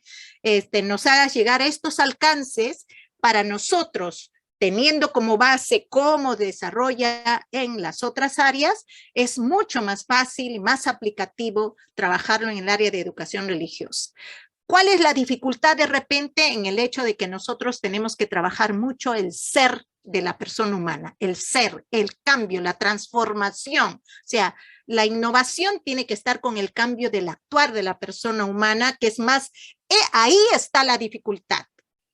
Nos hagas llegar a estos alcances para nosotros, teniendo como base cómo desarrolla en las otras áreas, es mucho más fácil y más aplicativo trabajarlo en el área de educación religiosa. ¿Cuál es la dificultad de repente en el hecho de que nosotros tenemos que trabajar mucho el ser de la persona humana? El ser, el cambio, la transformación. O sea, la innovación tiene que estar con el cambio del actuar de la persona humana, que es más, ahí está la dificultad,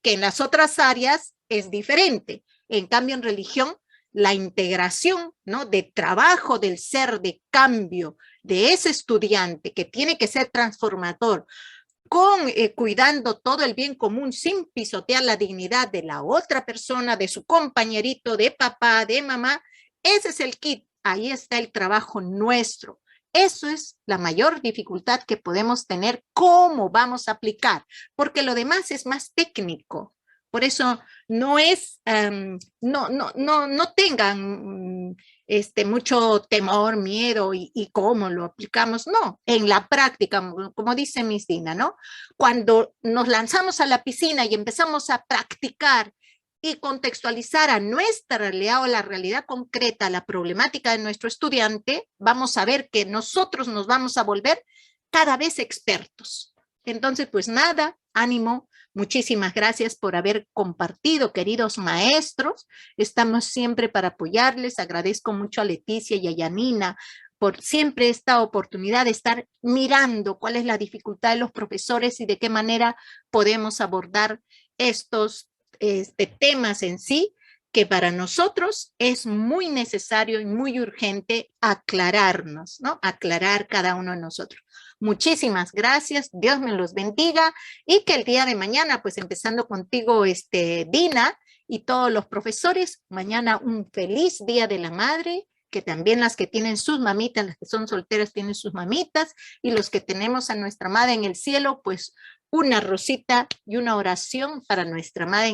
que en las otras áreas es diferente. En cambio, en religión, la integración, ¿no? De trabajo del ser, de cambio de ese estudiante que tiene que ser transformador, cuidando todo el bien común sin pisotear la dignidad de la otra persona, de su compañerito, de papá, de mamá. Ese es el kit, ahí está el trabajo nuestro. Eso es la mayor dificultad que podemos tener, cómo vamos a aplicar, porque lo demás es más técnico. Por eso no es, no tengan mucho temor, miedo y cómo lo aplicamos. No, en la práctica, como dice Miss Dina, ¿no? Cuando nos lanzamos a la piscina y empezamos a practicar y contextualizar a nuestra realidad o la realidad concreta, la problemática de nuestro estudiante, vamos a ver que nosotros nos vamos a volver cada vez expertos. Entonces, pues nada, ánimo. Muchísimas gracias por haber compartido, queridos maestros. Estamos siempre para apoyarles. Agradezco mucho a Leticia y a Yanina por siempre esta oportunidad de estar mirando cuál es la dificultad de los profesores y de qué manera podemos abordar estos temas en sí que para nosotros es muy necesario y muy urgente aclararnos, ¿no? Aclarar cada uno de nosotros. Muchísimas gracias, Dios me los bendiga y que el día de mañana, pues empezando contigo, Dina, y todos los profesores, mañana un feliz Día de la Madre, que también las que tienen sus mamitas, las que son solteras tienen sus mamitas, y los que tenemos a nuestra madre en el cielo, pues una rosita y una oración para nuestra madre en